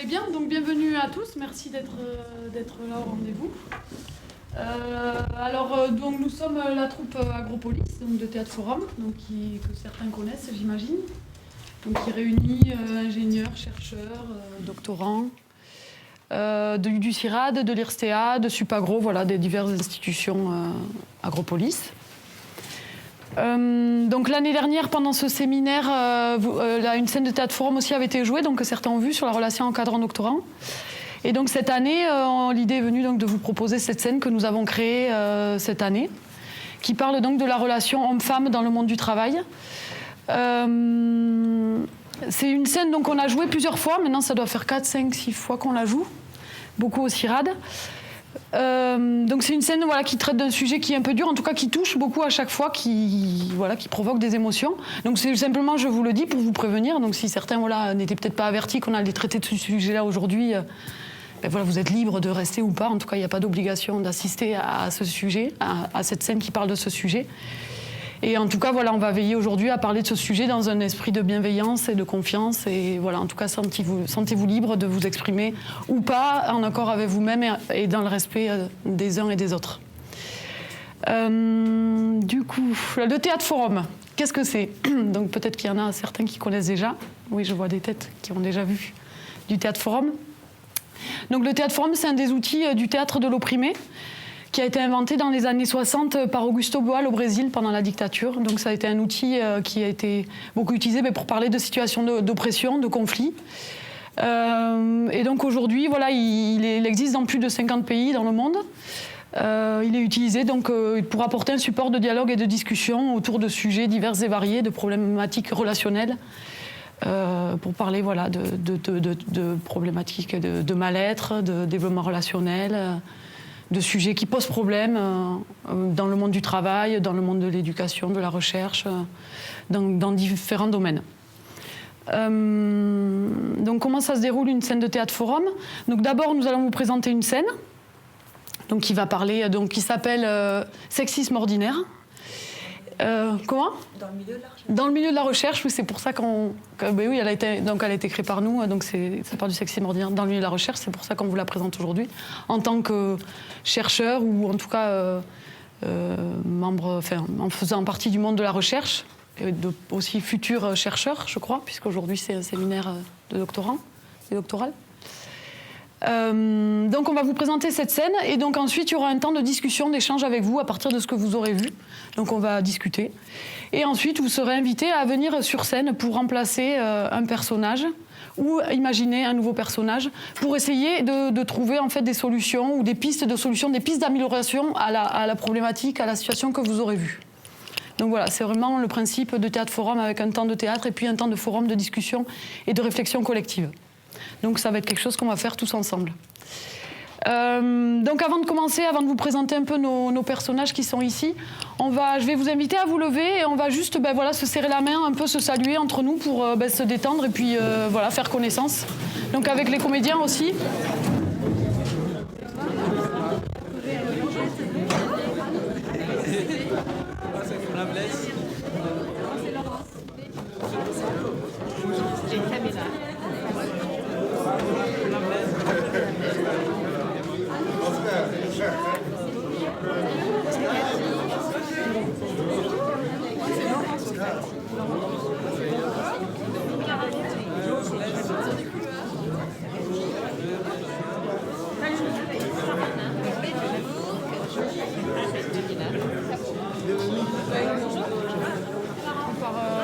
bien, donc bienvenue à tous, merci d'être là au rendez-vous. Donc nous sommes la troupe Agropolis, donc de Théâtre Forum, donc que certains connaissent, j'imagine. Donc qui réunit ingénieurs, chercheurs, doctorants, du CIRAD, de l'IRSTEA, de Supagro, voilà, des diverses institutions Agropolis. Donc l'année dernière, pendant ce séminaire, une scène de Théâtre Forum aussi avait été jouée, donc que certains ont vu sur la relation encadrant-doctorant. Et donc cette année, l'idée est venue donc de vous proposer cette scène que nous avons créée cette année, qui parle donc de la relation homme-femme dans le monde du travail. C'est une scène donc qu'on a jouée plusieurs fois, maintenant ça doit faire 4, 5, 6 fois qu'on la joue, beaucoup au CIRAD. Donc c'est une scène qui traite d'un sujet qui est un peu dur, en tout cas qui touche beaucoup à chaque fois, qui provoque des émotions. Donc c'est simplement, je vous le dis, pour vous prévenir. Donc si certains n'étaient peut-être pas avertis qu'on allait traiter de ce sujet-là aujourd'hui, vous êtes libres de rester ou pas. En tout cas, il n'y a pas d'obligation d'assister à ce sujet, à cette scène qui parle de ce sujet. Et en tout cas, on va veiller aujourd'hui à parler de ce sujet dans un esprit de bienveillance et de confiance. Et voilà, en tout cas, sentez-vous libre de vous exprimer ou pas, en accord avec vous-même et dans le respect des uns et des autres. Du coup, le Théâtre Forum, qu'est-ce que c'est? Donc peut-être qu'il y en a certains qui connaissent déjà. Oui, je vois des têtes qui ont déjà vu du Théâtre Forum. Donc le Théâtre Forum, c'est un des outils du théâtre de l'opprimé, qui a été inventé dans les années 60 par Augusto Boal au Brésil pendant la dictature. Donc ça a été un outil qui a été beaucoup utilisé pour parler de situations d'oppression, de conflits. Et donc aujourd'hui, il existe dans plus de 50 pays dans le monde. Il est utilisé donc, pour apporter un support de dialogue et de discussion autour de sujets divers et variés, de problématiques relationnelles, pour parler de problématiques de mal-être, de développement relationnel, de sujets qui posent problème dans le monde du travail, dans le monde de l'éducation, de la recherche, dans différents domaines. Donc comment ça se déroule une scène de Théâtre Forum? Donc d'abord nous allons vous présenter une scène qui va parler, qui s'appelle Sexisme ordinaire. Comment? Dans le milieu de la recherche. Dans le milieu de la recherche, oui, c'est pour ça oui, elle a été créée par nous, donc ça part du sexisme ordinaire dans le milieu de la recherche, c'est pour ça qu'on vous la présente aujourd'hui, en tant que chercheur ou en tout cas membre, en faisant partie du monde de la recherche, et aussi futur chercheur, je crois, puisqu'aujourd'hui c'est un séminaire de doctorants et doctoral. Donc on va vous présenter cette scène et donc ensuite il y aura un temps de discussion, d'échange avec vous à partir de ce que vous aurez vu. Donc on va discuter et ensuite vous serez invité à venir sur scène pour remplacer un personnage ou imaginer un nouveau personnage pour essayer de trouver en fait des solutions ou des pistes de solutions, des pistes d'amélioration à la problématique, à la situation que vous aurez vue. Donc voilà, c'est vraiment le principe de Théâtre Forum avec un temps de théâtre et puis un temps de forum de discussion et de réflexion collective. Donc ça va être quelque chose qu'on va faire tous ensemble. Donc avant de commencer, avant de vous présenter un peu nos personnages qui sont ici, je vais vous inviter à vous lever et on va juste se serrer la main, un peu se saluer entre nous pour se détendre et puis faire connaissance. Donc avec les comédiens aussi.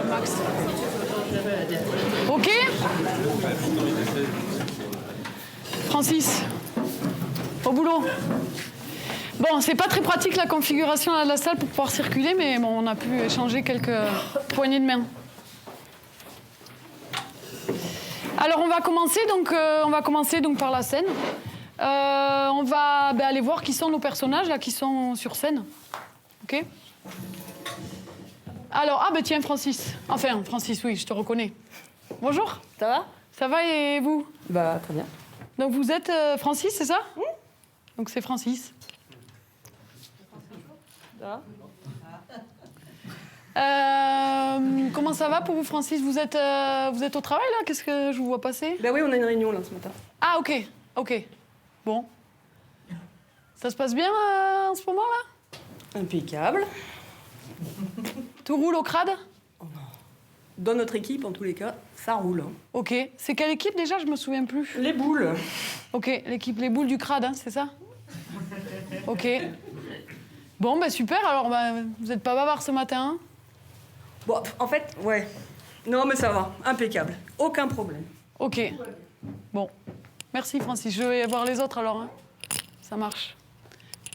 Max. Ok. Francis, au boulot. Bon, c'est pas très pratique la configuration de la salle pour pouvoir circuler, mais bon, on a pu échanger quelques poignées de main. Alors on va commencer donc par la scène. On va aller voir qui sont nos personnages là qui sont sur scène. Ok. Alors tiens Francis. Enfin Francis, oui, je te reconnais. Bonjour. Ça va? Ça va et vous? Bah très bien. Donc vous êtes Francis, c'est ça? Donc c'est Francis. Ça va? Comment ça va pour vous, Francis? Vous êtes au travail là? Qu'est-ce que je vous vois passer? Bah oui, on a une réunion là ce matin. Ah, ok. Bon. Ça se passe bien en ce moment-là? Impeccable. Tout roule au crade? Dans notre équipe, en tous les cas, ça roule. Hein. Ok. C'est quelle équipe déjà? Je me souviens plus. Les boules. Ok, l'équipe Les Boules du crade, hein, c'est ça? Ok. Bon, bah super. Alors, vous n'êtes pas bavard ce matin, hein? Bon, en fait, ouais. Non, mais ça va. Impeccable. Aucun problème. Ok. Bon. Merci, Francis. Je vais voir les autres alors. Hein. Ça marche.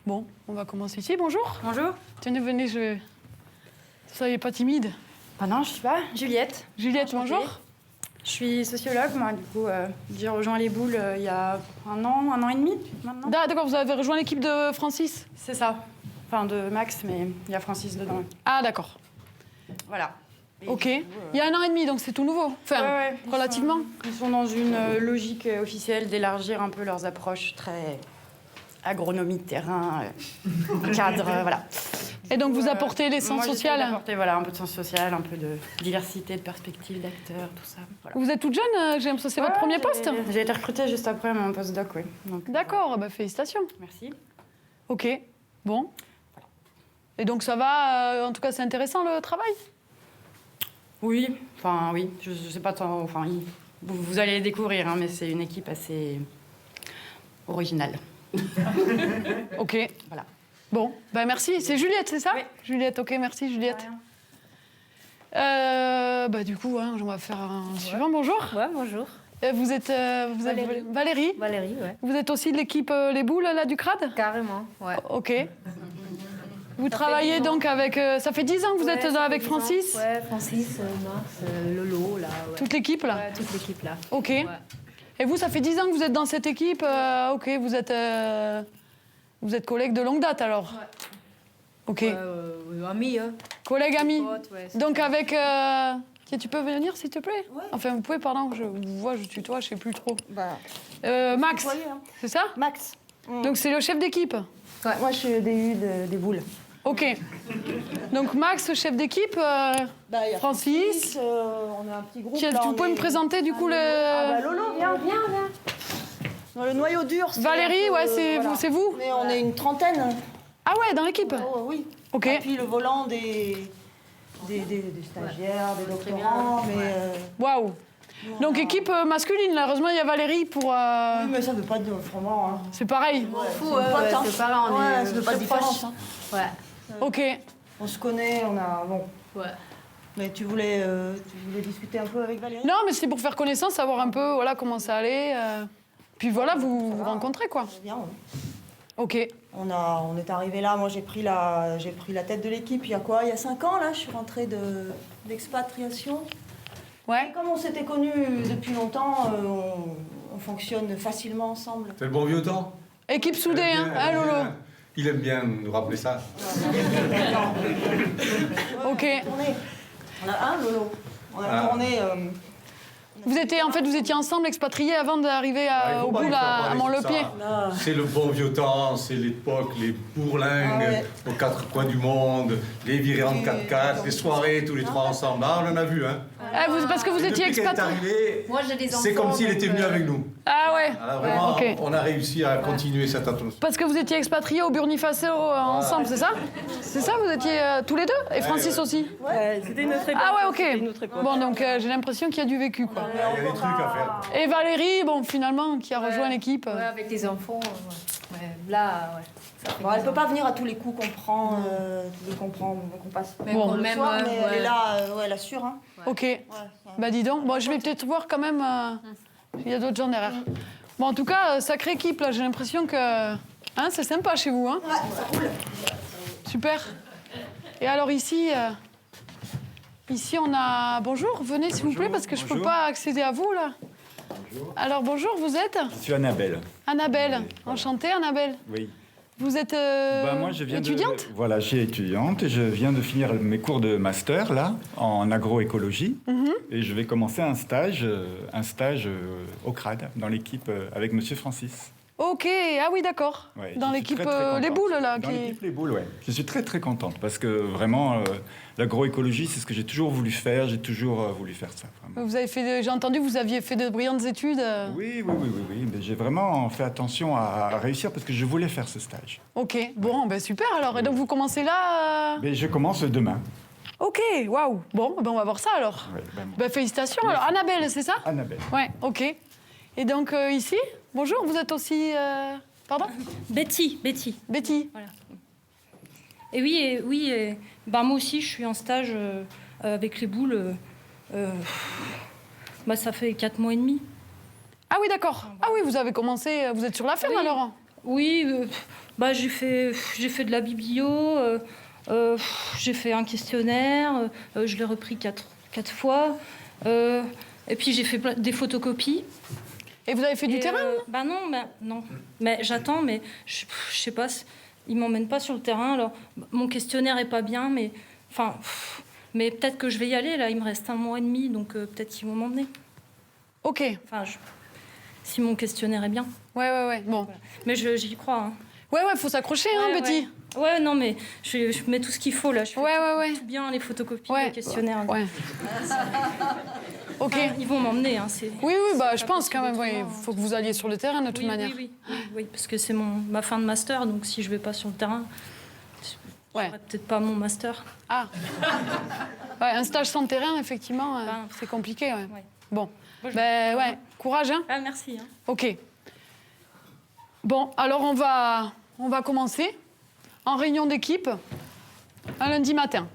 Bon, on va commencer ici. Bonjour. Bonjour. Tenez, venez, Vous soyez pas timide. Ah non, je suis pas. Juliette. Juliette, Enchantée. bonjour. Je suis sociologue, moi, du coup. J'ai rejoint les boules il y a un an et demi maintenant. D'accord, vous avez rejoint l'équipe de Francis? C'est ça. Enfin, de Max, mais il y a Francis dedans. Ah, d'accord. Voilà. Et Ok. du coup, Il y a un an et demi, donc c'est tout nouveau. Enfin, ouais, relativement. Ils sont dans une logique officielle d'élargir un peu leurs approches très agronomie de terrain, cadre, voilà. Et donc vous apportez les sens Moi, j'essaie sociaux. d'apporter, voilà, un peu de sens social, un peu de diversité, de perspectives d'acteurs, tout ça. Voilà. Vous êtes toute jeune, j'ai l'impression que c'est votre premier poste? J'ai été recrutée juste après mon postdoc, oui. Donc, D'accord, bah, félicitations. merci. Ok, bon. Et donc ça va, en tout cas c'est intéressant le travail? Oui, je sais pas tant, vous allez les découvrir, hein, mais c'est une équipe assez originale. Ok. Voilà. Bon, bah merci. C'est Juliette, c'est ça? Oui. Juliette, ok, merci Juliette. Bah du coup, hein, on va faire un suivant. Bonjour. Ouais, bonjour. Vous êtes Valérie. Valérie. Valérie, ouais. Vous êtes aussi de l'équipe Les Boules là du crade? Carrément, ouais. Ok. Vous travaillez fait 10 ans. donc avec. Ça fait 10 ans que vous êtes avec Francis? Ouais, Francis, Mars, Lolo, là. Ouais. Toute l'équipe là? Ouais, toute l'équipe là. Ok. Ouais. Et vous, ça fait 10 ans que vous êtes dans cette équipe? Ok, vous êtes collègues de longue date alors? Ouais. Ok. Amis, hein. Collègues, amis. Potes, ouais, c'est Donc ça. avec... Tiens, tu peux venir s'il te plaît? Ouais. Enfin, vous pouvez, pardon, je vous vois, je tutoie, je sais plus trop. Bah, Max, voyez, hein. c'est ça? Max. Donc c'est le chef d'équipe? Moi, je suis DU des boules. Ok. Donc Max, chef d'équipe, Bah, y a Francis. on a un petit groupe. Tiens, là, tu on peux est- me présenter du coup le... Ah bah Lolo, viens. Dans le noyau dur. c'est Valérie, un peu, ouais, c'est voilà. vous, c'est vous? Mais on est une trentaine. Ah ouais, dans l'équipe? Oh, oui. Ok. Et puis le volant des stagiaires, des doctorants. bien. Mais, Waouh. Donc équipe masculine, là. Heureusement, il y a Valérie pour... oui, mais ça veut pas dire vraiment. Hein. C'est pareil. Ouais, Fou, c'est ouais, une pote, ouais, hein. c'est pareil, on Ouais, est ça fait pas de très différence. proches. Hein. Ouais, Ok. On se connaît, on a. Bon. ouais. Mais tu voulais discuter un peu avec Valérie? Non, mais c'est pour faire connaissance, savoir un peu voilà, comment ça allait. Puis voilà, vous vous rencontrez, quoi. Bien, ouais. Ok. On est arrivé là, moi j'ai pris la tête de l'équipe il y a quoi? Il y a 5 ans là, je suis rentrée d'expatriation. Ouais. Et comme on s'était connus depuis longtemps, on fonctionne facilement ensemble. C'est le bon vieux temps. Équipe soudée, Il aime hein, bien, hein, il aime Lolo? bien. Il aime bien nous rappeler ça. Ok. On a Lolo. On a Ah. tourné. Vous étiez ensemble expatriés avant d'arriver Ah, il faut au pas bout nous faire à parler de Montlepied. ça. là. C'est le bon vieux temps, c'est l'époque, les bourlingues Ah ouais. aux quatre coins du monde, les virées en 4x4, les soirées tous les trois ensemble. Ah, on en a vu, hein. Parce que vous étiez Depuis qu'elle est expatriés. arrivée, Moi, j'ai des enfants. c'est comme s'il donc, était venu avec nous. Ah ouais. Alors vraiment, Ok. on a réussi à continuer cette atmosphère. Parce que vous étiez expatriés au Burkina Faso ensemble, c'est ça? C'est ça, vous étiez tous les deux? Et Francis ouais. aussi? Ouais, c'était notre époque. Ah ouais, C'était une autre ok. époque. Bon, donc j'ai l'impression qu'il y a du vécu, quoi. Il y a des trucs à faire. Et Valérie, bon, finalement, qui a rejoint l'équipe. Ouais, avec les enfants, ouais. Ouais, là, ouais. Ça fait Bon, elle 10 peut ans. pas venir à tous les coups qu'on prend, qu'on passe. Mais Bon. quand le même, soir, mais elle ouais. est là, elle assure. Hein. Ok. Ouais, Bah dis donc, bon, je vais peut-être voir quand même s'il y a d'autres gens derrière. Bon, en tout cas, sacrée équipe, là, j'ai l'impression que... Hein, c'est sympa chez vous, hein? ouais, ça roule. Super. Et alors ici, ici on a... Bonjour, venez s'il vous plaît, parce que je peux bonjour. pas accéder à vous, là. Alors bonjour, vous êtes Je suis Annabelle. Annabelle. Enchantée, Annabelle. Oui. Vous êtes Moi, je viens étudiante? Voilà, je suis étudiante et je viens de finir mes cours de master là en agroécologie et je vais commencer un stage au CRAD dans l'équipe avec Monsieur Francis. Ok, ah oui, d'accord. Ouais, Dans je suis l'équipe très, très Les contente. Boules, là. Dans l'équipe Les Boules, ouais. Je suis très très contente parce que vraiment, l'agroécologie, c'est ce que j'ai toujours voulu faire. J'ai toujours voulu faire ça. Vraiment. Vous avez fait, j'ai entendu, vous aviez fait de brillantes études. Oui. Mais j'ai vraiment fait attention à réussir parce que je voulais faire ce stage. Ok, bon, ben super alors. Et donc vous commencez là Mais je commence demain. Ok, waouh. Bon, ben on va voir ça alors. Ouais, ben, Ben félicitations. Alors Annabelle, c'est ça? Annabelle. Ouais, ok. Et donc ici, bonjour, vous êtes aussi... Pardon? Betty. Betty. Voilà. Et oui, bah moi aussi, je suis en stage avec les Boules. Bah, ça fait 4 mois et demi. Ah oui, d'accord. Ah oui, vous avez commencé, vous êtes sur la ferme Oui. alors? Oui, bah, j'ai fait de la biblio, j'ai fait un questionnaire, je l'ai repris quatre fois. Et puis j'ai fait des photocopies. Et vous avez fait du terrain? Bah non. Mais j'attends, mais je sais pas, ils m'emmènent pas sur le terrain. Alors mon questionnaire est pas bien, mais enfin, mais peut-être que je vais y aller. Là, il me reste 1 mois et demi, donc peut-être qu'ils vont m'emmener. Ok. Enfin, si mon questionnaire est bien. Ouais. Bon. Voilà. Mais j'y crois. Hein. Ouais, faut s'accrocher, hein, Ouais, Betty. Ouais, non, mais je mets tout ce qu'il faut là. Je fais Ouais. tout bien, les photocopies, Ouais. les questionnaires. Ouais. Ok. Enfin, ils vont m'emmener. Hein, Oui, bah, je pas pense quand même. possible Il autrement. faut que vous alliez sur le terrain de toute manière. Oui, parce que c'est ma fin de master, donc si je vais pas sur le terrain, je Ouais. ferai peut-être pas mon master. Ah. Ouais, un stage sans terrain, effectivement, Ben, c'est compliqué. Ouais. ouais. Bon. Moi, je- Ben ouais, courage, hein. Ah, merci. Hein. Ok. Bon, alors on va commencer en réunion d'équipe un lundi matin.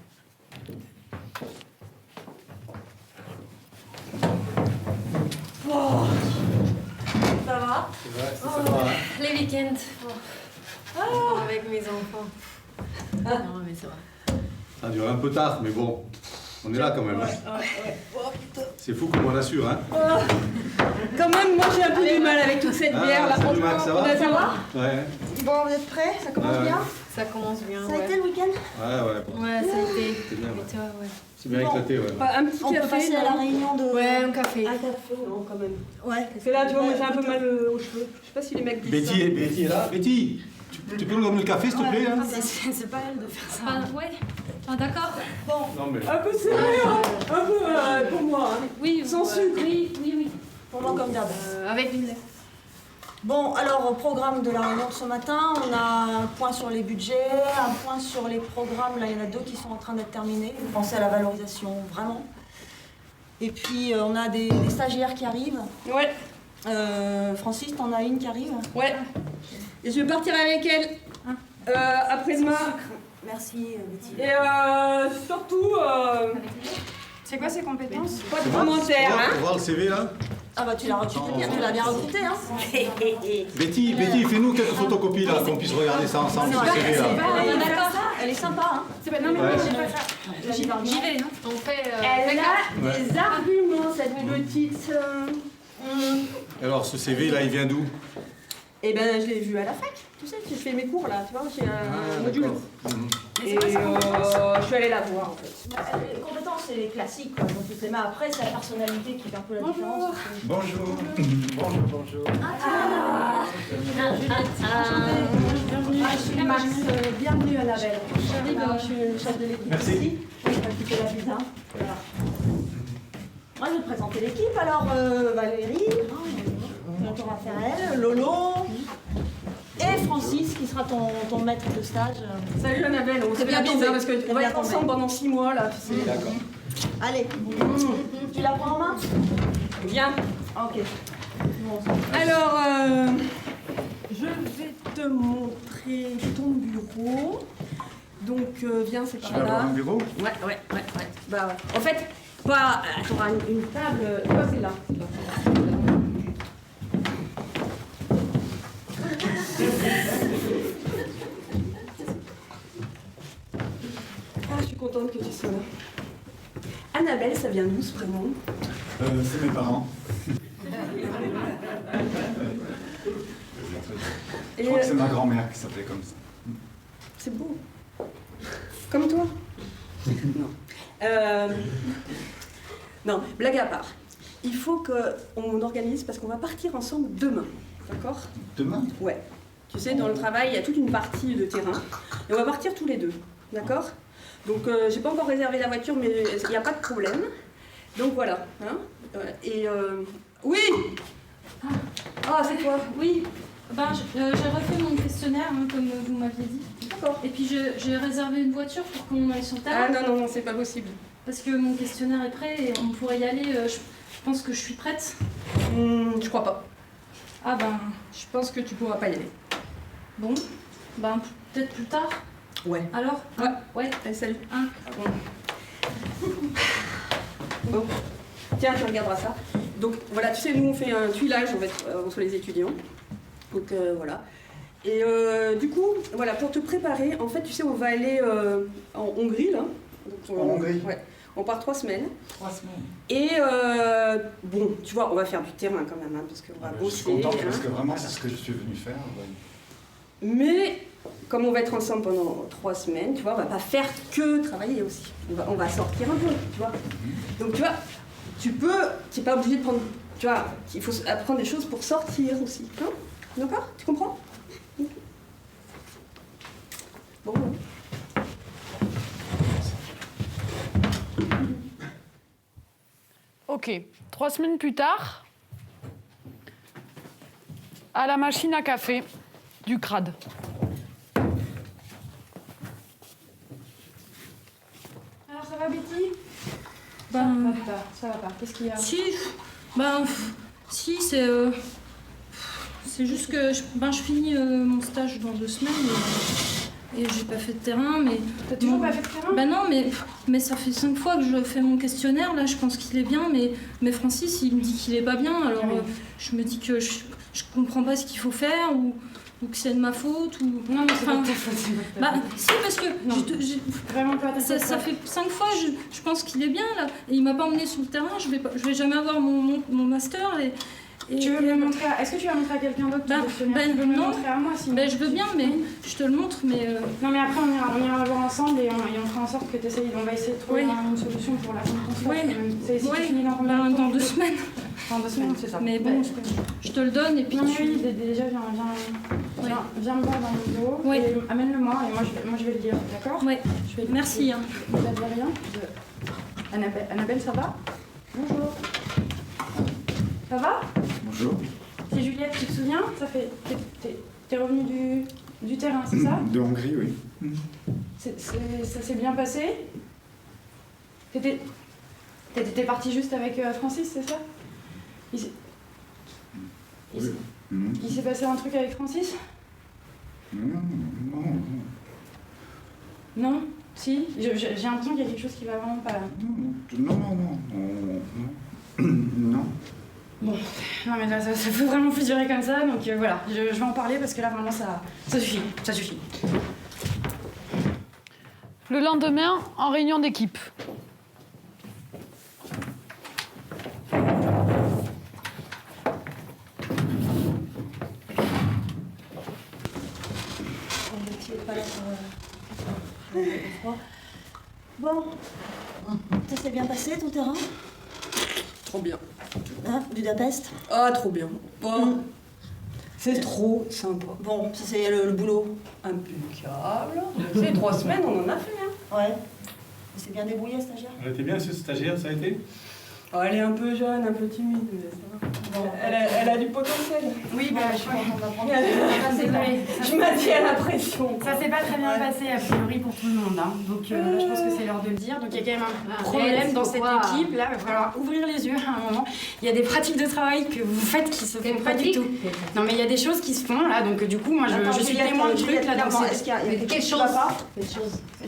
Ça va? Les week-ends. Avec mes enfants. Non, mais ça va. Ça dure un peu tard, mais bon, on est là quand même. hein. C'est fou comme on assure, hein. Quand même, moi j'ai un peu du mal avec toute cette bière là. Salut Max, ça va? Ça va? Ouais, Bon, vous êtes prêts? Ça commence Ouais. bien? Ça commence bien. Ça a été le week-end? bon, Ouais, ça a été. c'est bien, ouais. Et toi, ouais. C'est bien éclaté, ouais. Un petit On peut café. passer à la non réunion de... Ouais, un café. Un café, Non, quand même. Ouais. Parce que là, tu vois, moi j'ai un peu mal aux cheveux. Je sais pas si les mecs disent Betty est là. Betty, tu peux nous donner le café, s'il te plaît, hein? C'est pas elle de faire ça. Ah, ouais. Ah, d'accord. Non, mais... ça. Un peu serré, hein. Un peu pour moi. Hein. Oui. Sans sucre. Oui. Pour moi, comme d'hab. Avec du lait. Bon, alors, au programme de la réunion de ce matin, on a un point sur les budgets, un point sur les programmes. Là, il y en a 2 qui sont en train d'être terminés. Vous pensez à la valorisation, vraiment. Et puis, on a des stagiaires qui arrivent. Ouais, Francis, t'en as une qui arrive? ouais. Et je vais partir avec elle après-demain. Merci, Betty. Et surtout, C'est quoi ces compétences? pas de commentaires, hein. Pour voir le CV, là. Ah bah tu l'as bien recruté, hein? Betty, fais-nous quelques photocopies, là, qu'on puisse regarder ça ensemble, ce CV, là. Elle est sympa, hein? Non, mais Ouais. j'y vais. Hein. On fait. Elle a des arguments, cette petite. Alors, ce CV, là, il vient d'où? Eh ben, je l'ai vu à la fac. Tu sais, je fais mes cours là, tu vois, j'ai un module. d'accord. Et je suis allée la voir en fait. Les compétences, c'est les classiques, quoi. Donc, mais après, c'est la personnalité qui fait un peu la différence. Bonjour. Bonjour. Je suis Max, bienvenue Annabelle. Je suis le chef de l'équipe Merci. ici. Je vais occuper la pizza. Voilà. Moi, je vais présenter l'équipe. Alors, Valérie, Tonton Raphaël, Lolo et Francis, qui sera ton maître de stage. Salut Annabelle, on s'est bien bien tombé. parce qu'on va être ensemble pendant 6 mois là. Tu sais. D'accord. Allez, tu la prends en main? Viens. Ok. Alors, je vais te montrer ton bureau. Donc, viens, c'est Je par vais avoir là. un bureau. Ouais. Bah ouais. En fait, tu auras une table. Toi, c'est là. Ah, je suis contente que tu sois là. Annabelle, ça vient d'où ce prénom? C'est mes parents. Je crois que c'est ma grand-mère qui s'appelait comme ça. C'est beau. Comme toi. Non. Non, blague à part. Il faut qu'on organise parce qu'on va partir ensemble demain. D'accord? Demain? Ouais. Tu sais, dans le travail, il y a toute une partie de terrain. Et on va partir tous les deux. D'accord? Donc, j'ai pas encore réservé la voiture, mais il n'y a pas de problème. Donc voilà. Hein? Oui! Ah, c'est toi? Oui, ben, j'ai refait mon questionnaire, hein, comme vous m'aviez dit. D'accord. Et puis j'ai réservé une voiture pour qu'on aille sur le terrain. Ah non, c'est pas possible. Parce que mon questionnaire est prêt et on pourrait y aller. Je pense que je suis prête. Je crois pas. Ah ben, Je pense que tu pourras pas y aller. bon. Ben, peut-être plus tard. Ouais. Alors? Ouais. Ouais. Allez, salut. Hein. Bon. Tiens, tu regarderas ça. Donc voilà, tu sais, nous on fait un tuilage entre les étudiants. Donc voilà. Et du coup, voilà, pour te préparer, en fait, tu sais, on va aller en Hongrie, là. Donc, En Hongrie? Ouais. On part 3 semaines. 3 semaines. Et bon, tu vois, on va faire du terrain quand même, hein, parce qu'on va Je bosser. suis content parce hein. que vraiment, c'est ce que je suis venu faire. Ouais. Mais comme on va être ensemble pendant 3 semaines, tu vois, on va pas faire que travailler aussi. On va sortir un peu, tu vois. Donc tu vois, tu n'es pas obligé de prendre, tu vois, il faut apprendre des choses pour sortir aussi. Hein? D'accord? Tu comprends? Bon. Ok, 3 semaines plus tard, à la machine à café du CRAD. Alors ça va Betty? Ben, Ça va pas. Qu'est-ce qu'il y a? si, c'est juste que je finis mon stage dans 2 semaines et j'ai pas fait de terrain, mais... T'as toujours pas fait de terrain? Ben non, mais ça fait 5 fois que je fais mon questionnaire, là je pense qu'il est bien, mais Francis il me dit qu'il est pas bien, alors je me dis que je comprends pas ce qu'il faut faire, ou que c'est de ma faute, ou... Non, mais c'est Enfin, pas ta faute, c'est pas ta Bah faute. si, parce que Non. Vraiment pas ta faute. ça fait 5 fois, je pense qu'il est bien là, et il m'a pas emmené sur le terrain, je vais jamais avoir mon master, et Tu veux me le montrer Est-ce que tu vas montrer à quelqu'un d'autre ton questionnaire? Tu veux me le non. montrer à moi sinon? Ben je veux bien, mais je te le montre, mais... Non mais après on ira le voir ensemble et on fera en sorte que on va essayer de trouver Oui. une solution pour la fin de ton stage. Oui. C'est si tu Ouais, finis dans combien de temps? dans 2 semaines. Dans 2 semaines, c'est ça. Mais bon, je te le donne, et puis Non mais tu... oui, déjà viens me voir dans le bureau Oui. et amène-le-moi et moi je vais le lire, d'accord? Ouais, Je vais merci. Hein. Vous n'avez rien? Annabelle, ça va? Bonjour. Ça va? Bonjour. C'est Juliette, tu te souviens? Ça fait... T'es revenu du terrain, c'est ça? De Hongrie, oui. Ça s'est bien passé? T'étais parti juste avec Francis, c'est ça? Il s'est passé un truc avec Francis? Non. Non? Si? J'ai l'impression qu'il y a quelque chose qui va vraiment pas là. Non. Bon, non mais là, ça peut vraiment plus durer comme ça, donc voilà, je vais en parler parce que là vraiment ça suffit. Le lendemain, en réunion d'équipe. Bon, ça s'est bien passé ton terrain? Trop bien. Hein, Budapest? Ah, trop bien. Bon. C'est trop sympa. Bon, ça c'est le boulot. Impeccable. Tu sais, 3 semaines, on en a fait, hein. Ouais. Il s'est bien débrouillé, stagiaire? Elle était bien, ce stagiaire, ça a été? Oh, elle est un peu jeune, un peu timide, mais ça va. Bon, Elle a du potentiel. Oui, bah je suis contente d'apprendre. Je m'as dit à la pression. Ça s'est pas très bien passé a priori pour tout le monde, hein. Donc je pense que c'est l'heure de le dire. Donc il y a quand même un problème dans cette équipe. Là, il va falloir ouvrir les yeux à un moment. Il y a des pratiques de travail que vous faites qui se font pas du tout. Non mais il y a des choses qui se font là, donc du coup moi je suis témoin de trucs là. Est-ce qu'il y a quelque chose?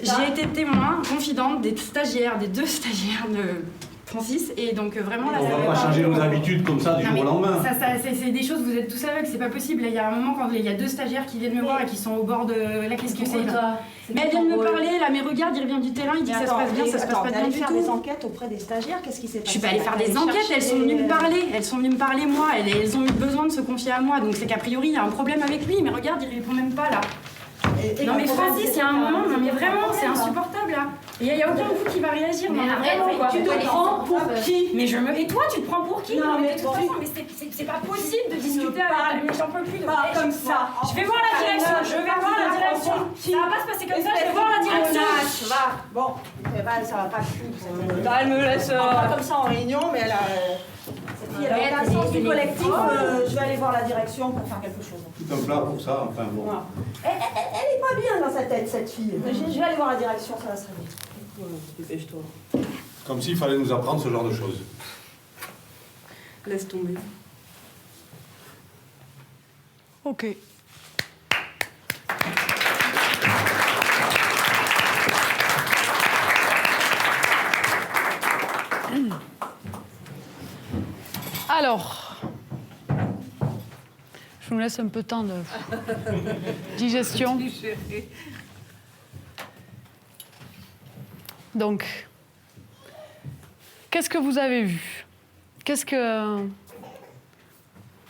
J'ai été témoin, confidente des stagiaires, des 2 stagiaires de Francis, et donc vraiment là... On va pas changer nos habitudes comme ça du jour au lendemain. C'est des choses, vous êtes tous aveugles, c'est pas possible. Là, il y a un moment quand il y a 2 stagiaires qui viennent me voir et qui sont au bord de... Là, qu'est-ce que c'est là? Mais elles viennent me parler, là, mais regarde, il revient du terrain, il dit que ça se passe bien, ça se passe pas bien du faire tout. des enquêtes auprès des stagiaires, qu'est-ce qui s'est passé? Je suis pas allée faire des enquêtes, elles sont venues me parler, moi, elles ont eu besoin de se confier à moi, donc c'est qu'a priori il y a un problème avec lui, mais regarde, il répond même pas là. Non mais Francis, il y a un moment, non mais vraiment, c'est insupportable. job là. Et il n'y a aucun de vous qui va réagir. Mais non, arrête, vraiment, quoi. tu te prends pour qui? Mais je me. Et toi, tu te prends pour qui? Non, mais de toute façon, mais c'est pas possible de discuter avec. Mais j'en peux plus. Pas comme ça. Je vais voir la direction. Je vais voir la direction. Ça va pas se passer comme ça. Je vais voir la direction. Va. Bon, ça va pas plus. Bah, elle me laisse. Pas comme ça en réunion, mais elle a. Cette fille, elle a aucun sens du collectif. Je vais aller voir la direction pour faire quelque chose. Tout un plat pour ça, enfin bon. Voilà. Elle est pas bien dans sa tête, cette fille. Je vais aller voir la direction, ça va se régler. Dépêche-toi. Comme s'il fallait nous apprendre ce genre de choses. Laisse tomber. Ok. Alors, je vous laisse un peu de temps de digestion. Donc, qu'est-ce que vous avez vu?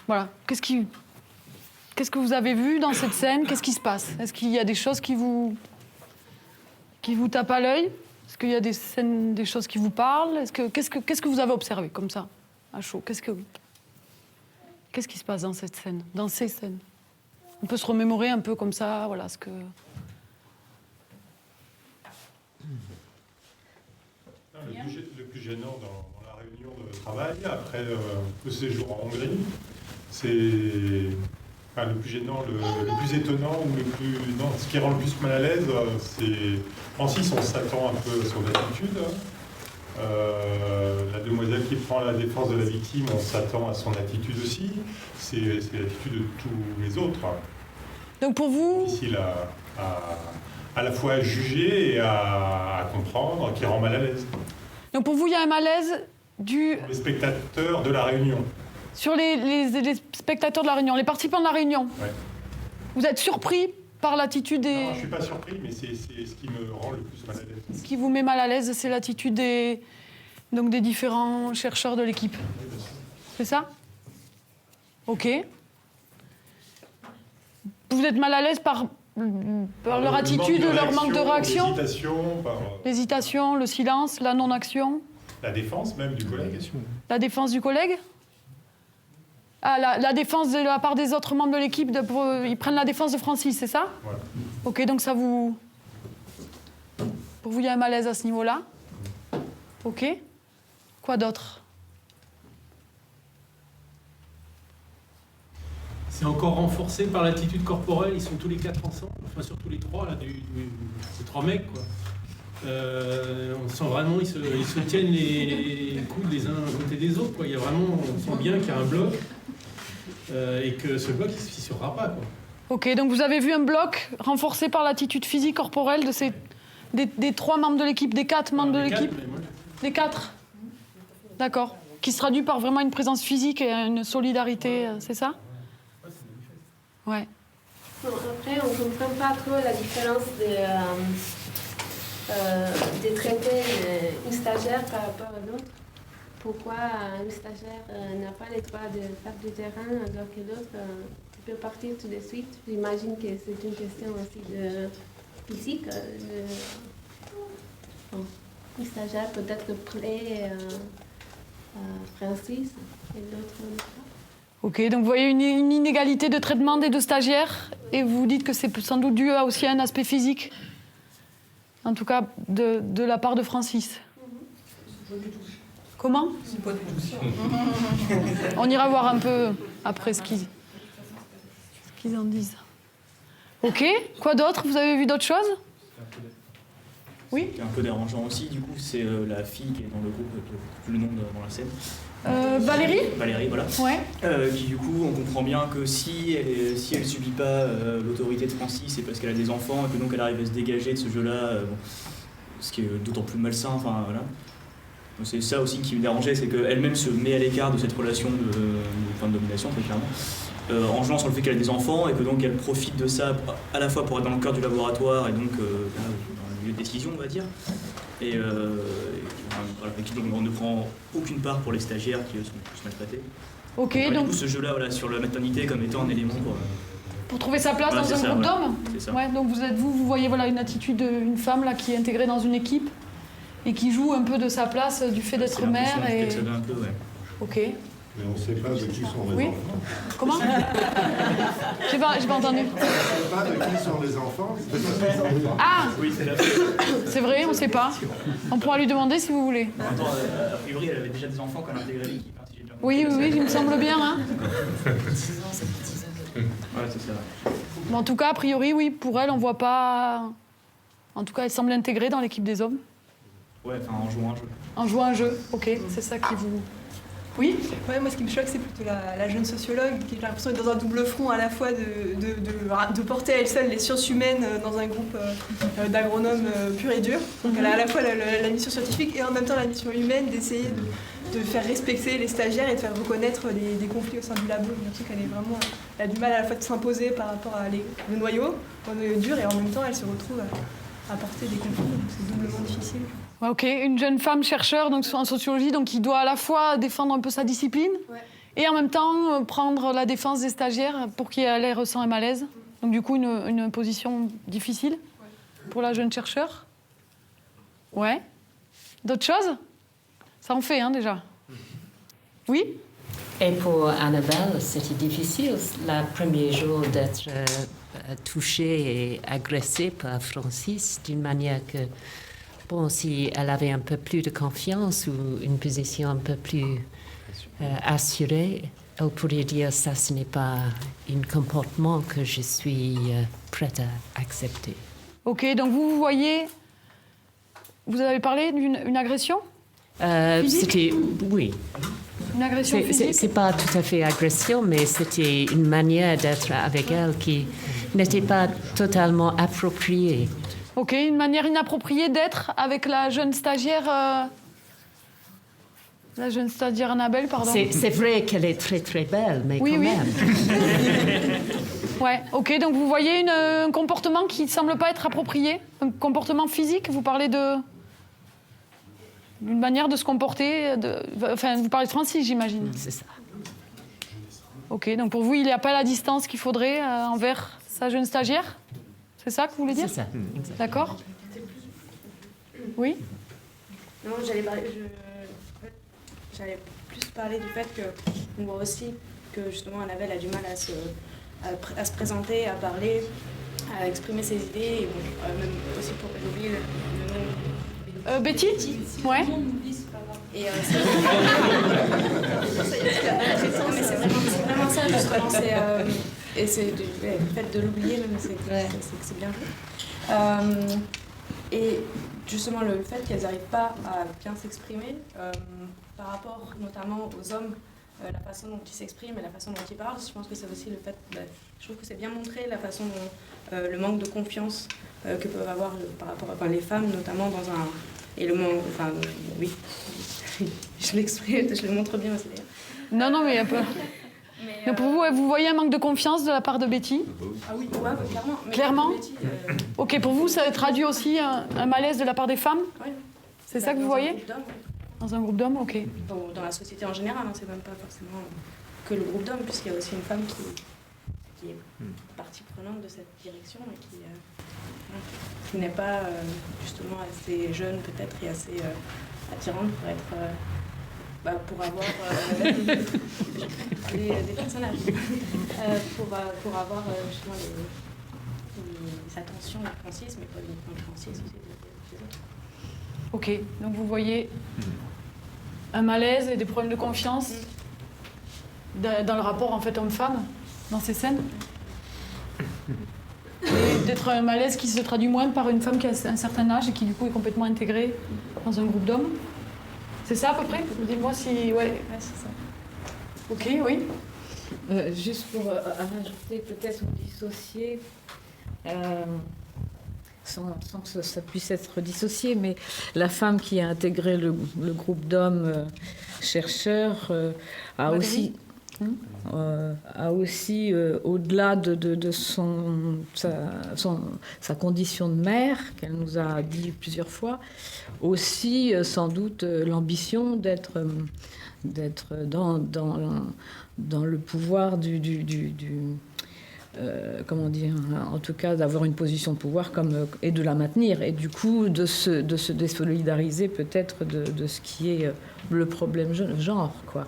Voilà, qu'est-ce que vous avez vu dans cette scène? Qu'est-ce qui se passe? Est-ce qu'il y a des choses qui vous tapent à l'œil? Est-ce qu'il y a des choses qui vous parlent? Qu'est-ce que vous avez observé comme ça, à chaud? Qu'est-ce qui se passe dans cette scène, dans ces scènes? On peut se remémorer un peu comme ça, voilà ce que. Le plus gênant dans la réunion de travail, après le séjour en Hongrie, c'est le plus gênant, le plus étonnant, ou ce qui rend le plus mal à l'aise, c'est Francis, on s'attend un peu à son attitude. La demoiselle qui prend la défense de la victime, on s'attend à son attitude aussi. C'est l'attitude de tous les autres. Donc pour vous... Difficile à la fois à juger et à comprendre, qui rend mal à l'aise. Donc pour vous, il y a un malaise Les spectateurs de la réunion. sur les spectateurs de la réunion, les participants de la réunion. Ouais. Vous êtes surpris par l'attitude des... Non, je ne suis pas surpris, mais c'est ce qui me rend le plus mal à l'aise. Ce qui vous met mal à l'aise, c'est l'attitude des différents chercheurs de l'équipe. C'est ça? Ok. Vous êtes mal à l'aise par leur attitude, leur manque de réaction? L'hésitation, le silence, la non-action? La défense même du collègue. La défense du collègue? Ah, la défense de la part des autres membres de l'équipe, ils prennent la défense de Francis, c'est ça? Voilà. Ok, donc ça vous... Pour vous, il y a un malaise à ce niveau-là? Ok. Quoi d'autre? C'est encore renforcé par l'attitude corporelle, ils sont tous les quatre ensemble, enfin surtout les trois, là, ces trois mecs, quoi. On sent vraiment, ils se tiennent les coudes les uns à côté des autres, quoi. Il y a vraiment, on sent bien qu'il y a un bloc et que ce bloc, il ne se fissurera pas, quoi. Ok, donc vous avez vu un bloc renforcé par l'attitude physique corporelle des trois membres de l'équipe, des quatre membres de l'équipe? Des quatre? D'accord. Qui se traduit par vraiment une présence physique et une solidarité, c'est ça? Ouais. Bon, après, on ne comprend pas trop la différence de traiter une stagiaire par rapport à l'autre. Pourquoi une stagiaire n'a pas le droit de faire du terrain alors que l'autre peut partir tout de suite? J'imagine que c'est une question aussi de physique. Bon, une stagiaire peut-être plaît à Francis et l'autre non. Ok, donc vous voyez une inégalité de traitement des deux stagiaires et vous dites que c'est sans doute dû aussi à un aspect physique, en tout cas de la part de Francis. Comment? C'est pas du tout ça. On ira voir un peu après ce qu'ils en disent. Ok, quoi d'autre? Vous avez vu d'autres choses? Oui. Ce qui est un peu dérangeant aussi, du coup, c'est la fille qui est dans le groupe, plus le nom dans la scène. Valérie? Valérie, voilà. Ouais. Qui du coup, on comprend bien que si elle subit pas l'autorité de Francis, c'est parce qu'elle a des enfants et que donc elle arrive à se dégager de ce jeu-là, ce qui est d'autant plus malsain. Enfin voilà. Donc, c'est ça aussi qui me dérangeait, c'est qu'elle-même se met à l'écart de cette relation de domination, très clairement, en jouant sur le fait qu'elle a des enfants et que donc elle profite de ça à la fois pour être dans le cœur du laboratoire et donc dans le lieu de décision, on va dire. Et voilà, on ne prend aucune part pour les stagiaires qui sont plus maltraités. Ok, donc... donc... Du coup, ce jeu-là, voilà, sur la maternité comme étant un élément Pour trouver sa place Voilà, dans c'est un ça, groupe ouais. d'hommes. C'est ça. Ouais, donc vous voyez voilà, une attitude, une femme là, qui est intégrée dans une équipe et qui joue un peu de sa place du fait d'être C'est mère. l'impression Et... que ça donne un peu, ouais. Ok. Mais on ne sait pas de qui sont les Oui. enfants. Comment J'ai pas entendu. On ne sait pas de qui sont les enfants. Ah Oui, c'est là. C'est vrai, on ne sait pas. On pourra lui demander si vous voulez. En même temps, a priori, elle avait déjà des enfants quand elle a intégré l'équipe. Hein, si j'ai bien Oui, compris. il me semble bien. Hein. Ouais, c'est ça. Mais en tout cas, a priori, oui, pour elle, on voit pas... En tout cas, elle semble intégrée dans l'équipe des hommes. Ouais, enfin, en jouant un jeu. En jouant un jeu, ok, c'est ça qui vous... Oui. Ouais, moi, ce qui me choque, c'est plutôt la jeune sociologue qui, j'ai l'impression, d'être dans un double front à la fois de porter à elle seule les sciences humaines dans un groupe d'agronomes pur et dur. Donc, elle a à la fois la mission scientifique et en même temps la mission humaine d'essayer de faire respecter les stagiaires et de faire reconnaître des conflits au sein du labo. J'ai l'impression qu'elle est vraiment... Elle a du mal à la fois de s'imposer par rapport au noyau dur, et en même temps, elle se retrouve à porter des conflits. Donc, c'est doublement difficile. Ok, une jeune femme chercheur donc, en sociologie donc, qui doit à la fois défendre un peu sa discipline et en même temps prendre la défense des stagiaires pour qui elle ressent un malaise. Donc du coup, une position difficile pour la jeune chercheur. Ouais. D'autres choses? Ça en fait, hein, déjà. Oui? Et pour Annabelle, c'était difficile, le premier jour, d'être touchée et agressée par Francis d'une manière que... Bon, si elle avait un peu plus de confiance ou une position un peu plus assurée, elle pourrait dire ça, ce n'est pas un comportement que je suis prête à accepter. Ok, donc vous voyez, vous avez parlé d'une agression physique? C'était, oui. Une agression physique? C'est pas tout à fait agression, mais c'était une manière d'être avec elle qui n'était pas totalement appropriée. Ok, une manière inappropriée d'être avec la jeune stagiaire Annabelle, pardon. C'est vrai qu'elle est très très belle, mais oui, quand oui. même. Ouais, ok, donc vous voyez un comportement qui ne semble pas être approprié, un comportement physique, vous parlez d'une manière de se comporter, enfin vous parlez de Francis, j'imagine. C'est ça. Ok, donc pour vous, il n'y a pas la distance qu'il faudrait envers sa jeune stagiaire? C'est ça que vous voulez dire? C'est ça. D'accord. Oui. Non, j'allais plus parler du fait qu'on voit aussi que justement Annabelle a du mal à se présenter, à parler, à exprimer ses idées, et bon, même aussi pour oublier le nom. Betty? Ouais. Et c'est vraiment ça, justement. Et c'est le fait de l'oublier, même, c'est que c'est bien joué. Et justement, le fait qu'elles n'arrivent pas à bien s'exprimer, par rapport notamment aux hommes, la façon dont ils s'expriment et la façon dont ils parlent, je pense que c'est aussi le fait, je trouve que c'est bien montré la façon dont le manque de confiance que peuvent avoir par rapport à les femmes, notamment dans un... Et le manque, enfin, oui, je l'exprime, je le montre bien aussi d'ailleurs. Non, mais un peu... Donc pour vous, vous voyez un manque de confiance de la part de Betty? Ah oui, ouais, clairement. Mais clairement Betty, Ok, pour vous, ça traduit aussi un malaise de la part des femmes? Oui. C'est ça que vous voyez? Dans un groupe d'hommes, ok. Dans la société en général, hein, c'est même pas forcément que le groupe d'hommes, puisqu'il y a aussi une femme qui est partie prenante de cette direction et qui n'est pas justement assez jeune peut-être et assez attirante pour être... pour avoir des personnages, pour avoir justement les attentions de Francis, mais pas uniquement de Francis, aussi des autres. Ok, donc vous voyez un malaise et des problèmes de confiance dans le rapport en fait homme-femme dans ces scènes. Et d'être un malaise qui se traduit moins par une femme qui a un certain âge et qui du coup est complètement intégrée dans un groupe d'hommes. C'est ça à peu près? Dis-moi si... Ouais, c'est ça. Ok, oui. Juste pour rajouter peut-être ou dissocier, sans que ça puisse être dissocié, mais la femme qui a intégré le groupe d'hommes chercheurs a aussi... au-delà de sa condition de mère, qu'elle nous a dit plusieurs fois, aussi sans doute l'ambition d'être dans le pouvoir comment dire, en tout cas d'avoir une position de pouvoir et de la maintenir, et du coup de se désolidariser peut-être de ce qui est le problème genre, quoi.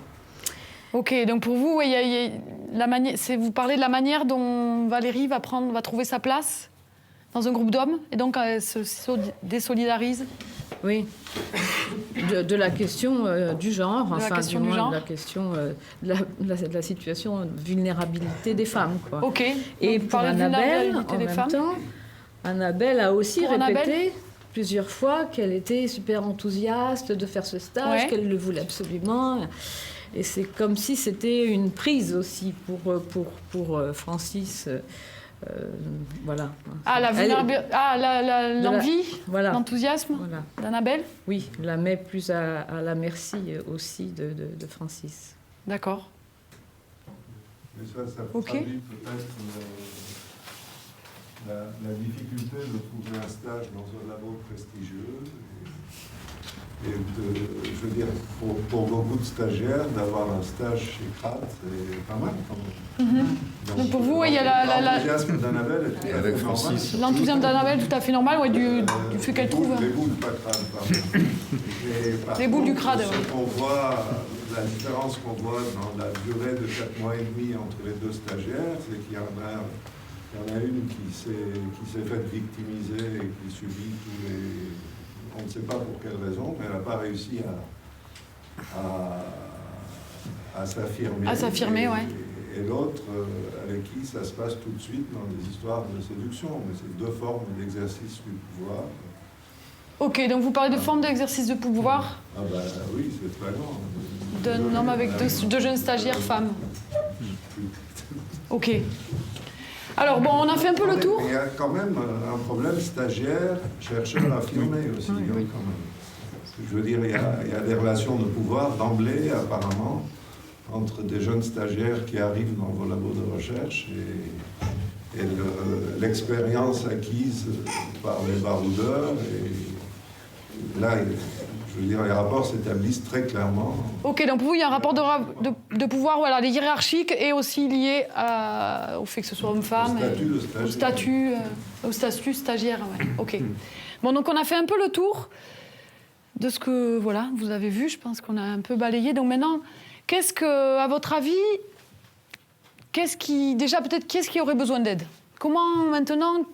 Ok, donc pour vous, vous parlez de la manière dont Valérie va trouver sa place dans un groupe d'hommes, et donc elle se désolidarise. Oui, de la question du genre, de enfin la question du du moins genre. de la question de la situation de vulnérabilité des femmes, quoi. Ok. Et donc, pour Annabelle, en des même femmes. temps, Annabelle a aussi Pour répété Annabelle plusieurs fois qu'elle était super enthousiaste de faire ce stage, Ouais. qu'elle le voulait absolument. Et c'est comme si c'était une prise aussi pour Francis. Voilà. L'envie, voilà. l'enthousiasme d'Annabelle. Oui, la met plus à la merci aussi de Francis. D'accord. Mais ça Ok. traduit peut-être la difficulté de trouver un stage dans un labo prestigieux. Et je veux dire, pour beaucoup de stagiaires, d'avoir un stage chez Krat, c'est pas mal quand même. Donc pour vous, il y a l'enthousiasme d'Annabelle est tout à fait normal. L'enthousiasme d'Annabelle tout à fait normal, du fait qu'elle trouve. Les boules, pas Krat, pardon. Les boules du crade, ce qu'on voit, la différence qu'on voit dans la durée de 4 mois et demi entre les deux stagiaires, c'est qu'il y en a une qui s'est faite victimiser et qui subit tous les... On ne sait pas pour quelle raison, mais elle n'a pas réussi à s'affirmer. À s'affirmer, oui. Et l'autre, avec qui ça se passe tout de suite dans des histoires de séduction. Mais c'est deux formes d'exercice du pouvoir. Ok, donc vous parlez de forme d'exercice de pouvoir Ah bah oui, c'est très grand. d'un homme avec deux jeunes stagiaires femmes. Ok. Alors bon, on a fait un peu le tour. Il y a quand même un problème stagiaire-chercheur affirmé aussi, quand même. Je veux dire, il y a des relations de pouvoir d'emblée, apparemment, entre des jeunes stagiaires qui arrivent dans vos labos de recherche et l'expérience acquise par les baroudeurs. Et là, je veux dire, les rapports s'établissent très clairement. Ok, donc pour vous, il y a un rapport de pouvoir, voilà, les hiérarchiques et aussi lié au fait que ce soit homme-femme. Au statut stagiaire, ouais. Ok. Bon, donc on a fait un peu le tour de ce que, voilà, vous avez vu. Je pense qu'on a un peu balayé. Donc maintenant, qu'est-ce que, à votre avis, qu'est-ce qui aurait besoin d'aide? Comment maintenant,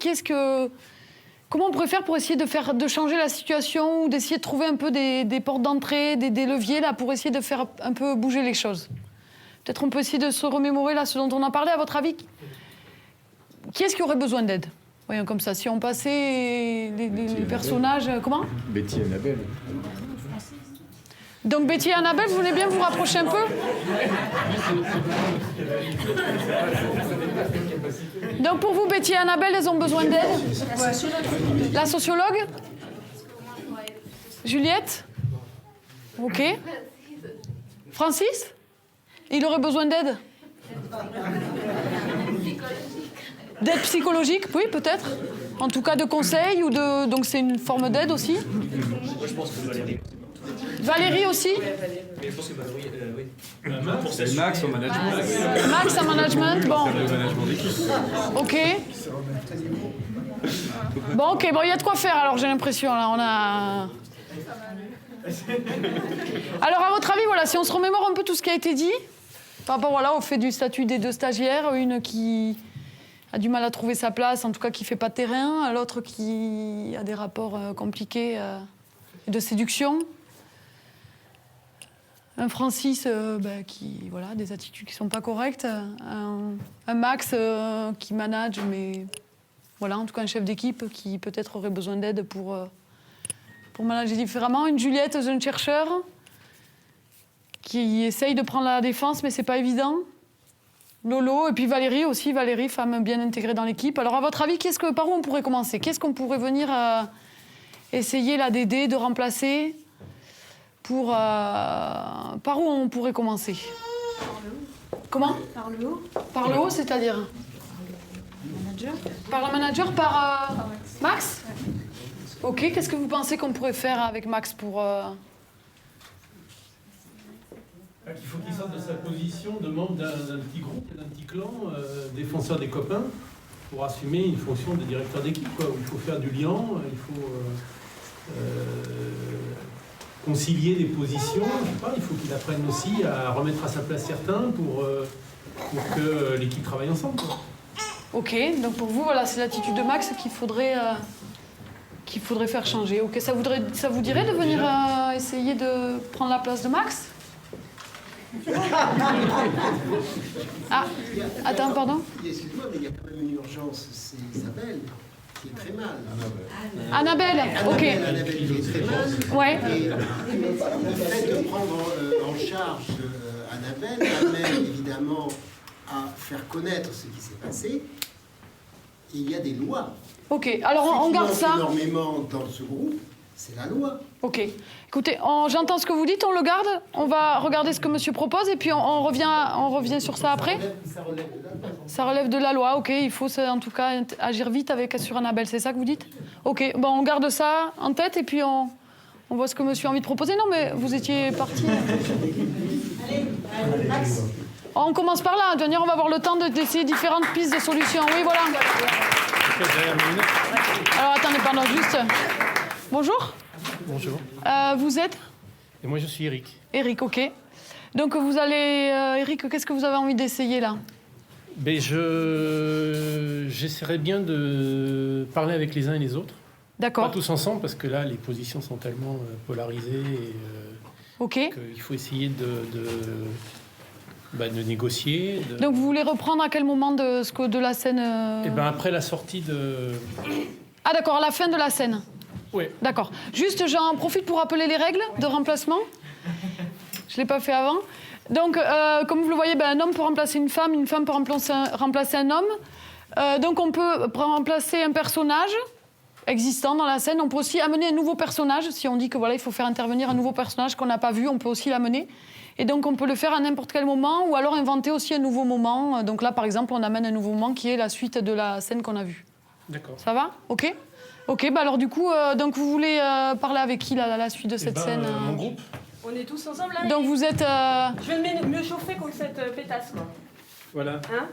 comment on pourrait faire pour essayer de changer la situation ou d'essayer de trouver un peu des portes d'entrée, des leviers là pour essayer de faire un peu bouger les choses? Peut-être on peut essayer de se remémorer là ce dont on a parlé. À votre avis, qui est-ce qui aurait besoin d'aide? Voyons comme ça, si on passait les personnages... Comment? Betty et Annabelle. Donc Betty et Annabelle, vous voulez bien vous rapprocher un peu? Donc pour vous, Betty et Annabelle, elles ont besoin d'aide? La sociologue? Juliette? Ok. Francis? Il aurait besoin d'aide? D'aide psychologique, oui, peut-être. En tout cas, de conseils ou de... Donc c'est une forme d'aide aussi. Moi, je pense que Valérie. Valérie aussi? Mais je pense que Valérie, oui. C'est Max au management. Max en management, bon. Le management d'équipe. Ok. Bon, ok, bon, il y a de quoi faire, alors j'ai l'impression, là, on a... Alors, à votre avis, voilà, si on se remémore un peu tout ce qui a été dit, par rapport, voilà, au fait du statut des deux stagiaires, une qui a du mal à trouver sa place, en tout cas qui fait pas de terrain, l'autre qui a des rapports compliqués de séduction, un Francis qui, voilà, des attitudes qui sont pas correctes, un Max qui manage, mais voilà, en tout cas un chef d'équipe qui peut-être aurait besoin d'aide pour manager différemment, une Juliette, jeune chercheur, qui essaye de prendre la défense, mais c'est pas évident. Lolo, et puis Valérie aussi, Valérie, femme bien intégrée dans l'équipe. Alors à votre avis, par où on pourrait commencer? Qu'est-ce qu'on pourrait venir essayer là d'aider, de remplacer par où on pourrait commencer? Par le haut. Comment? Par le haut. Par le haut, c'est-à-dire? Manager. Par le manager, par Max? Ok, qu'est-ce que vous pensez qu'on pourrait faire avec Max pour... Qu'il faut qu'il sorte de sa position de membre d'un petit groupe, d'un petit clan, défenseur des copains, pour assumer une fonction de directeur d'équipe, quoi, où il faut faire du lien, il faut concilier des positions, je sais pas, il faut qu'il apprenne aussi à remettre à sa place certains pour que l'équipe travaille ensemble, quoi. Ok, donc pour vous, voilà, c'est l'attitude de Max qu'il faudrait faire changer. Ok, ça vous dirait de venir essayer de prendre la place de Max? Ah, attends, pardon. Excuse-moi, mais il y a quand même une urgence, c'est Isabelle qui est très mal. Annabelle, ok. Annabelle qui est très mal. Ouais. Et le fait de prendre en charge Annabelle amène évidemment à faire connaître ce qui s'est passé. Et il y a des lois. Ok, alors on garde ça. Énormément dans ce groupe, c'est la loi. Ok. Écoutez, j'entends ce que vous dites, on le garde. On va regarder ce que monsieur propose et puis on revient sur ça après. Ça relève de la loi, ok. Il faut en tout cas agir vite sur Annabelle, c'est ça que vous dites? Ok, bon, on garde ça en tête et puis on voit ce que monsieur a envie de proposer. Non, mais vous étiez parti. Allez, Max. On commence par là. De toute manière, on va avoir le temps d'essayer différentes pistes de solutions. Oui, voilà. Alors, attendez, pardon, juste. Bonjour. Bonjour. Vous êtes? Et moi, je suis Eric. Eric, ok. Donc, vous allez... Eric, qu'est-ce que vous avez envie d'essayer, là? Ben, j'essaierai bien de parler avec les uns et les autres. D'accord. Pas tous ensemble, parce que là, les positions sont tellement polarisées. Ok. Qu'il faut essayer de négocier. Donc, vous voulez reprendre à quel moment de la scène Eh ben, après la sortie de... Ah, d'accord, à la fin de la scène. Oui. D'accord. Juste, j'en profite pour rappeler les règles de remplacement. Je ne l'ai pas fait avant. Donc, comme vous le voyez, un homme peut remplacer une femme peut remplacer un homme. Donc, on peut remplacer un personnage existant dans la scène. On peut aussi amener un nouveau personnage. Si on dit que voilà, il faut faire intervenir un nouveau personnage qu'on n'a pas vu, on peut aussi l'amener. Et donc, on peut le faire à n'importe quel moment ou alors inventer aussi un nouveau moment. Donc là, par exemple, on amène un nouveau moment qui est la suite de la scène qu'on a vue. D'accord. Ça va? Ok. Ok, alors du coup, donc vous voulez parler avec qui là, la suite de cette scène mon groupe. On est tous ensemble là. Donc vous êtes... Je vais me chauffer contre cette pétasse, quoi. Voilà. Hein?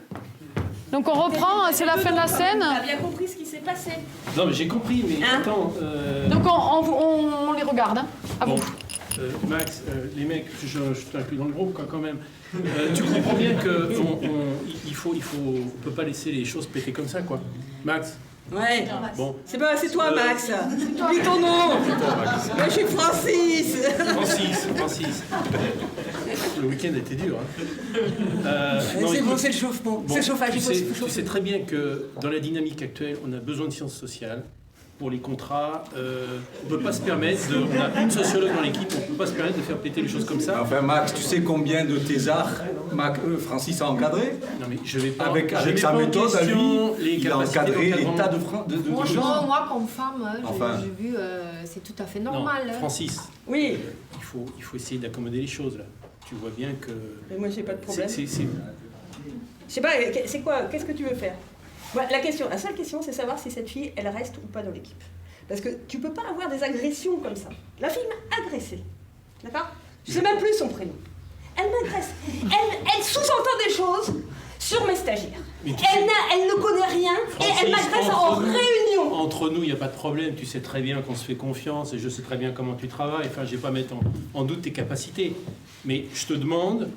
Donc on reprend, c'est la fin de la scène. T'as bien compris ce qui s'est passé. Non, mais j'ai compris, mais attends... Donc on les regarde, hein, à vous. Max, les mecs, je t'inclus dans le groupe quand même. Tu comprends bien que on peut pas laisser les choses péter comme ça, quoi. Max. Ouais. Bon. C'est toi, Max. Oublie ton nom. Moi, je suis Francis. Francis. Le week-end était dur. Hein. C'est bon, c'est le chauffement. C'est le chauffage. Tu sais très bien que dans la dynamique actuelle, on a besoin de sciences sociales. Pour les contrats, on ne peut pas se permettre on a une sociologue dans l'équipe, on ne peut pas se permettre de faire péter les choses comme ça. Enfin, Max, tu sais combien de thésards Francis a encadré? Non, mais je vais pas. Avec sa méthode à lui, il a encadré des tas de Franchement, moi, comme femme, j'ai vu, c'est tout à fait normal. Non, Francis. Oui. Il faut essayer d'accommoder les choses, là. Tu vois bien que... Mais moi, j'ai pas de problème. Je sais pas, c'est quoi? Qu'est-ce que tu veux faire? La seule question, c'est savoir si cette fille, elle reste ou pas dans l'équipe. Parce que tu peux pas avoir des agressions comme ça. La fille m'a agressée. D'accord? Je sais même plus son prénom. Elle m'agresse. Elle sous-entend des choses sur mes stagiaires. Elle ne connaît rien et elle m'agresse en réunion. Entre nous, il n'y a pas de problème. Tu sais très bien qu'on se fait confiance et je sais très bien comment tu travailles. Enfin, je ne vais pas mettre en doute tes capacités. Mais je te demande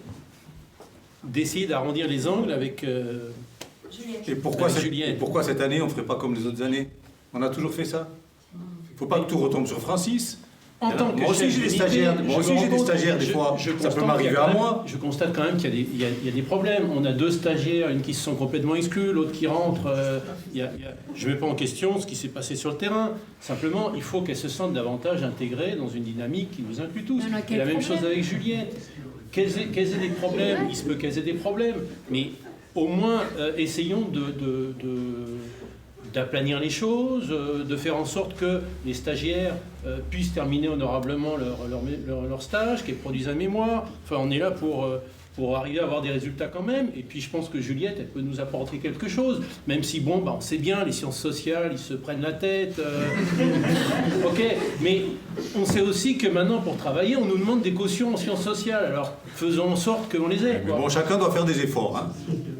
d'essayer d'arrondir les angles avec... Et pourquoi cette année, on ne ferait pas comme les autres années? On a toujours fait ça. Il ne faut pas que tout retombe sur Francis. Moi aussi, j'ai des stagiaires. Des fois. Ça peut m'arriver à moi. Je constate quand même qu'il y a des problèmes. On a 2 stagiaires, une qui se sont complètement exclus, l'autre qui rentre. Je ne mets pas en question ce qui s'est passé sur le terrain. Simplement, il faut qu'elle se sente davantage intégrée dans une dynamique qui nous inclut tous. Et la même chose avec Juliette. Qu'elles aient des problèmes, il se peut qu'elles aient des problèmes. Mais au moins, essayons d'aplanir les choses, de faire en sorte que les stagiaires puissent terminer honorablement leur stage, qu'elles produisent un mémoire. Enfin, on est là pour pour arriver à avoir des résultats quand même. Et puis je pense que Juliette, elle peut nous apporter quelque chose, même si bon, on sait bien, les sciences sociales, ils se prennent la tête. Ok, mais on sait aussi que maintenant, pour travailler, on nous demande des cautions en sciences sociales. Alors faisons en sorte qu'on les ait. Mais bon, chacun doit faire des efforts. Hein.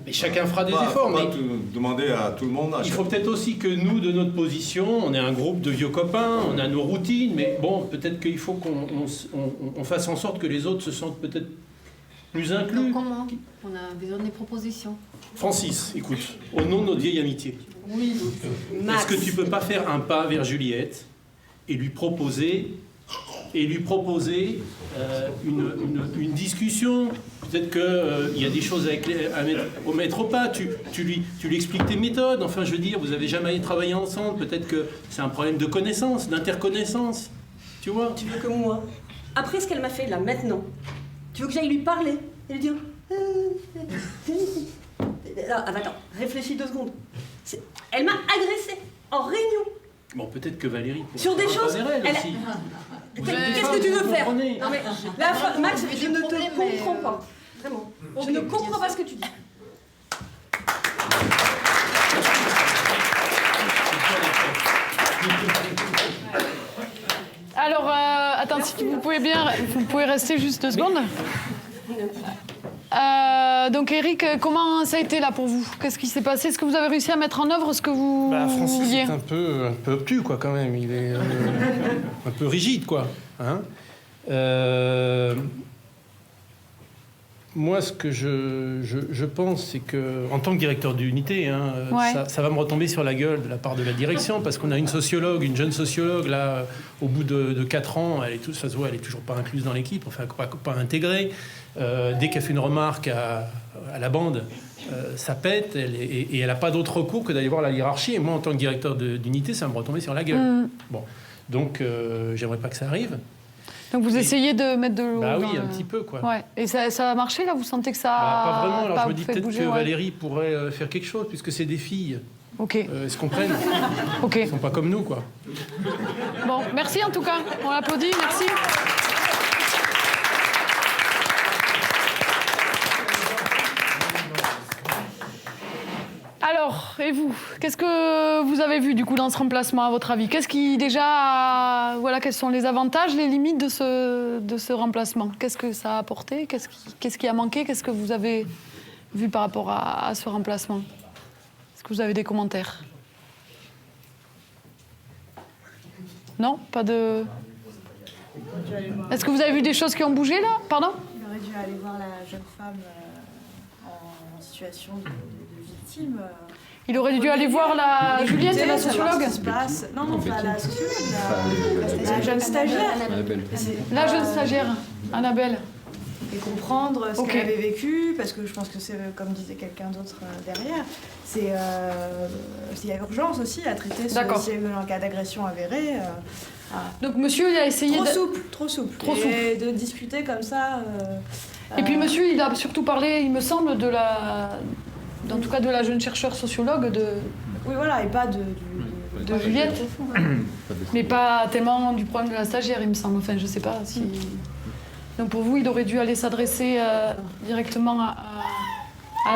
Mais chacun fera des efforts. Faut pas demander à tout le monde. Il faut peut-être aussi que nous, de notre position, on est un groupe de vieux copains, on a nos routines, mais bon, peut-être qu'il faut qu'on fasse en sorte que les autres se sentent peut-être plus inclus. Donc comment? On a besoin des propositions. Francis, écoute, au nom de notre vieille amitié, Oui. est-ce que tu peux pas faire un pas vers Juliette et lui proposer une discussion? Peut-être qu'il y a des choses à mettre au pas. Tu lui expliques tes méthodes. Enfin, je veux dire, vous avez jamais travaillé ensemble. Peut-être que c'est un problème de connaissance, d'interconnaissance. Tu vois? Tu veux que moi, après ce qu'elle m'a fait là, maintenant, tu veux que j'aille lui parler et lui dire... Attends, réfléchis 2 secondes. Elle m'a agressée en réunion. Bon, peut-être que Valérie... Sur des choses... aussi. Qu'est-ce que tu veux faire? Non mais là, Max, je ne te comprends pas. Vraiment. Je ne comprends pas ce que tu dis. Alors, attends, si vous pouvez rester juste 2 secondes. Donc Eric, comment ça a été là pour vous? Qu'est-ce qui s'est passé? Est-ce que vous avez réussi à mettre en œuvre ce que vous Francis vouliez? est un peu obtus, quoi, quand même. Il est un peu rigide, quoi. Hein, moi, ce que je pense, c'est que, en tant que directeur d'unité, ça va me retomber sur la gueule de la part de la direction, parce qu'on a une jeune sociologue, là, au bout de 4 ans, ça se voit, elle est toujours pas incluse dans l'équipe, enfin, pas intégrée. Dès qu'elle fait une remarque à la bande, ça pète, et elle n'a pas d'autre recours que d'aller voir la hiérarchie. Et moi, en tant que directeur d'unité, ça va me retomber sur la gueule. Bon. Donc, j'aimerais pas que ça arrive. Donc vous essayez de mettre de l'eau Bah oui, dans un petit peu, quoi. Ouais. Et ça a marché, là? Vous sentez que ça pas vraiment. Alors je me dis peut-être bouger, que Valérie pourrait faire quelque chose, puisque c'est des filles. Ok. Elles se comprennent. Ok. Elles sont pas comme nous, quoi. Bon, merci en tout cas. On l'applaudit, merci. Alors, et vous? Qu'est-ce que vous avez vu du coup dans ce remplacement, à votre avis? Qu'est-ce qui déjà, voilà, quels sont les avantages, les limites de ce remplacement? Qu'est-ce que ça a apporté? Qu'est-ce qui a manqué? Qu'est-ce que vous avez vu par rapport à ce remplacement? Est-ce que vous avez des commentaires? Non? Pas de... Est-ce que vous avez vu des choses qui ont bougé là? Pardon? Il aurait dû aller voir la jeune femme en situation de victime. Il aurait dû aller voir la Juliette, la sociologue? Non, pas la sociologue, la jeune stagiaire. La jeune stagiaire, Annabelle. Et comprendre ce Ok. qu'elle avait vécu, parce que je pense que c'est, comme disait quelqu'un d'autre derrière, il y a urgence aussi à traiter s'il y a eu un cas d'agression avéré. Donc monsieur, il a essayé Trop souple. Et de discuter comme ça... Et puis monsieur, il a surtout parlé, il me semble, en tout cas de la jeune chercheure sociologue de... Oui, voilà, et pas de Juliette. Mais pas tellement du problème de la stagiaire, il me semble. Enfin, je sais pas si... Donc pour vous, il aurait dû aller s'adresser directement à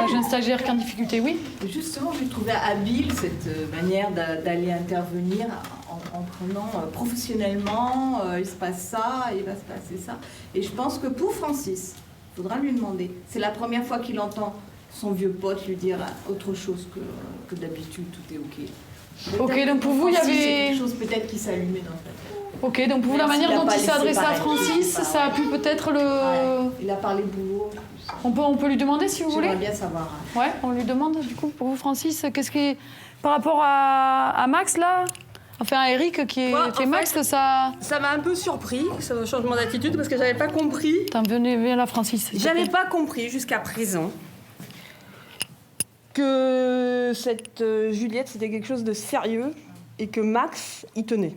la jeune stagiaire qui est en difficulté, oui? Justement, j'ai trouvé habile cette manière d'aller intervenir en prenant professionnellement, il se passe ça, il va se passer ça. Et je pense que pour Francis, il faudra lui demander. C'est la première fois qu'il entend son vieux pote lui dire autre chose que d'habitude, tout est OK. Ok, donc pour vous, il y avait... C'est quelque chose peut-être qui s'allumait dans sa tête. Ok, donc pour vous, la manière dont il s'est adressé à Francis, ça a pu peut-être le... Ouais, il a parlé boulot. On peut lui demander si vous voulez? J'aimerais bien savoir. Ouais, on lui demande du coup. Pour vous, Francis, qu'est-ce qui est... Par rapport à Max, là? Enfin, à Eric, qui est Max, ça... Ça m'a un peu surpris, ce changement d'attitude, parce que j'avais pas compris... Viens là, Francis. J'avais pas compris jusqu'à présent que cette Juliette, c'était quelque chose de sérieux et que Max y tenait.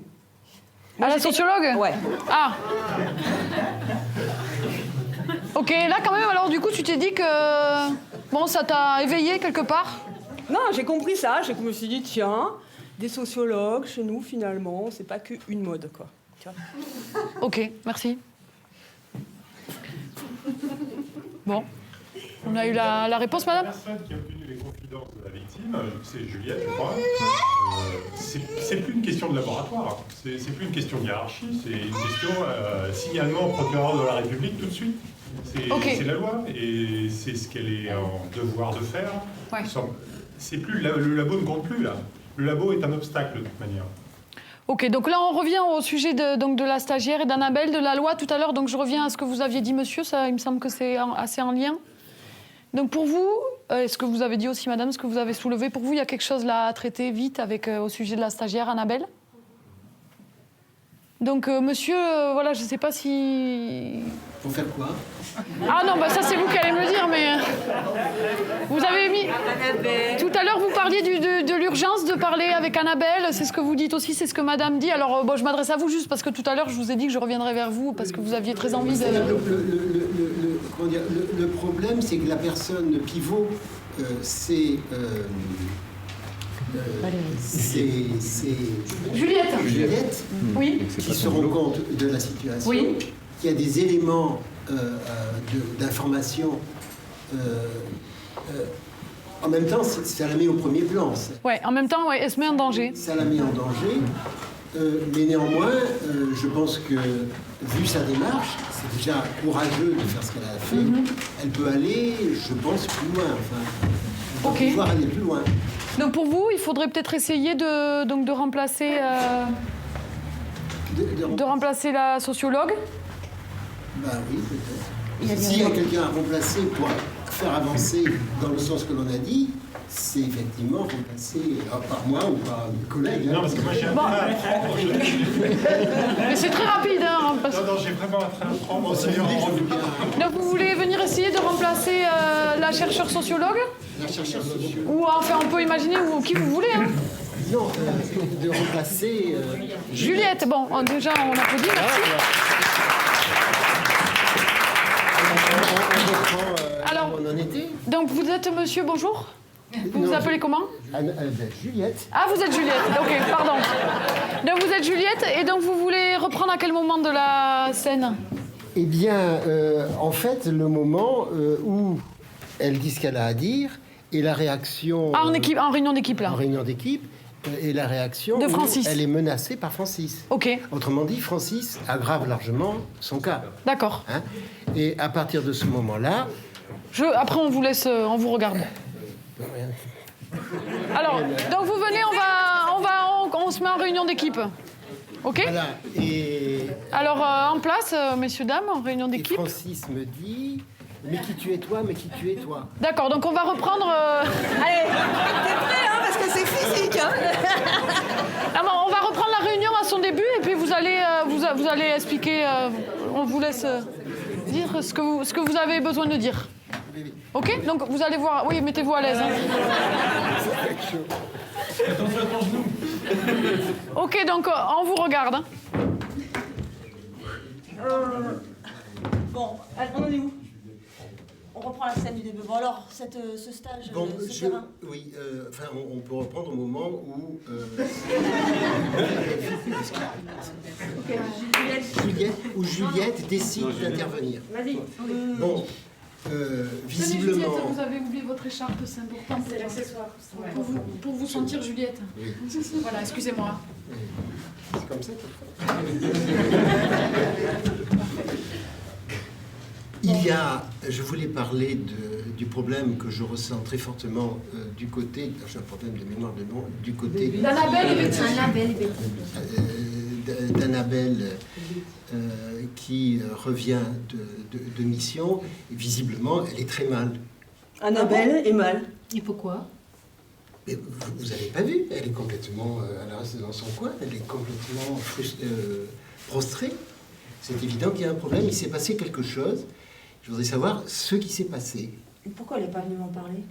Moi, la sociologue? Ouais. Ah. Ok, là quand même, alors du coup, tu t'es dit que... Bon, ça t'a éveillé quelque part? Non, j'ai compris ça, je me suis dit, tiens, des sociologues, chez nous, finalement, c'est pas qu'une mode, quoi. Ok, merci. Bon. On a eu la réponse, madame? La personne qui a obtenu les confidences de la victime, c'est Juliette, je crois. C'est plus une question de laboratoire, c'est plus une question de hiérarchie, c'est une question signalement au procureur de la République tout de suite. C'est la loi et c'est ce qu'elle est en devoir de faire. Ouais. C'est plus le labo ne compte plus là. Le labo est un obstacle de toute manière. Ok, donc là on revient au sujet de la stagiaire et d'Annabelle, de la loi tout à l'heure. Donc je reviens à ce que vous aviez dit, monsieur. Ça, il me semble que c'est assez en lien. Donc pour vous, ce que vous avez dit aussi, madame, ce que vous avez soulevé, pour vous, il y a quelque chose là à traiter vite avec au sujet de la stagiaire Annabelle. Donc monsieur, voilà, je ne sais pas si... Pour faire quoi? Ah non, bah ça c'est vous qui allez me le dire, mais vous avez mis... Tout à l'heure, vous parliez de l'urgence de parler avec Annabelle, c'est ce que vous dites aussi, c'est ce que madame dit. Alors bon, je m'adresse à vous juste parce que tout à l'heure, je vous ai dit que je reviendrai vers vous parce que vous aviez très envie de... Le problème, c'est que la personne pivot, c'est Juliette, oui, qui se rend compte de la situation, oui, qui a des éléments d'information. En même temps, ça la met au premier plan. Ouais, en même temps, ouais, elle se met en danger. Ça la met en danger, mais néanmoins, je pense que, vu sa démarche, c'est déjà courageux de faire ce qu'elle a fait. Elle peut aller, je pense, plus loin. Enfin, elle va pouvoir aller plus loin. Donc pour vous, il faudrait peut-être essayer de remplacer, de remplacer la sociologue. Bah oui, peut-être. S'il y a quelqu'un à remplacer pour faire avancer dans le sens que l'on a dit, c'est effectivement remplacé par moi ou par mes collègues. Non, parce que moi j'ai un train à prendre. Mais c'est très rapide, hein. Non, j'ai vraiment un train à prendre. Donc vous voulez venir essayer de remplacer la chercheure sociologue? La chercheure sociologue. Ou enfin, on peut imaginer qui vous voulez, hein. Non, de remplacer... Juliette, bon, déjà on applaudit, merci. Alors, on en était. Donc vous êtes monsieur, bonjour. Vous vous appelez comment? Juliette. Ah, vous êtes Juliette, ok, pardon. Donc vous êtes Juliette, et donc vous voulez reprendre à quel moment de la scène? Eh bien, en fait, le moment où elle dit ce qu'elle a à dire, et la réaction... Ah, en réunion d'équipe, là. En réunion d'équipe, et la réaction de Francis. Elle est menacée par Francis. Ok. Autrement dit, Francis aggrave largement son cas. D'accord. Hein? Et à partir de ce moment-là... Après, on vous laisse, on vous regarde. Alors, donc vous venez, on se met en réunion d'équipe. Ok? Voilà. Et... Alors, en place, messieurs, dames, en réunion d'équipe. Francis me dit... Mais qui tu es toi, mais qui tu es toi. D'accord, donc on va reprendre... Allez, t'es prêt, hein, parce que c'est physique, hein. Alors, on va reprendre la réunion à son début, et puis vous allez expliquer... on vous laisse dire ce que vous avez besoin de dire. Ok? Donc vous allez voir... Oui, mettez-vous à l'aise. Hein. Attention à ton genou. Ok, donc on vous regarde. Hein. Bon, on en est où? On reprend la scène du début. Bon alors, ce stage, bon, ce terrain. Oui, enfin, on peut reprendre au moment où... Juliette décide d'intervenir. Vas-y. Bon, visiblement... Juliette, vous avez oublié votre écharpe, c'est important. C'est l'accessoire. Pour vous sentir Juliette. Oui. Voilà, excusez-moi. C'est comme ça Il y a, je voulais parler du problème que je ressens très fortement du côté, j'ai un problème de mémoire de nom, du côté d'Annabelle qui revient de mission, et visiblement elle est très mal. Annabelle est mal. Et pourquoi? Mais vous n'avez pas vu, elle est complètement, elle reste dans son coin, elle est complètement prostrée. C'est évident qu'il y a un problème, il s'est passé quelque chose. Je voudrais savoir ce qui s'est passé. Et pourquoi elle n'est pas venue m'en parler?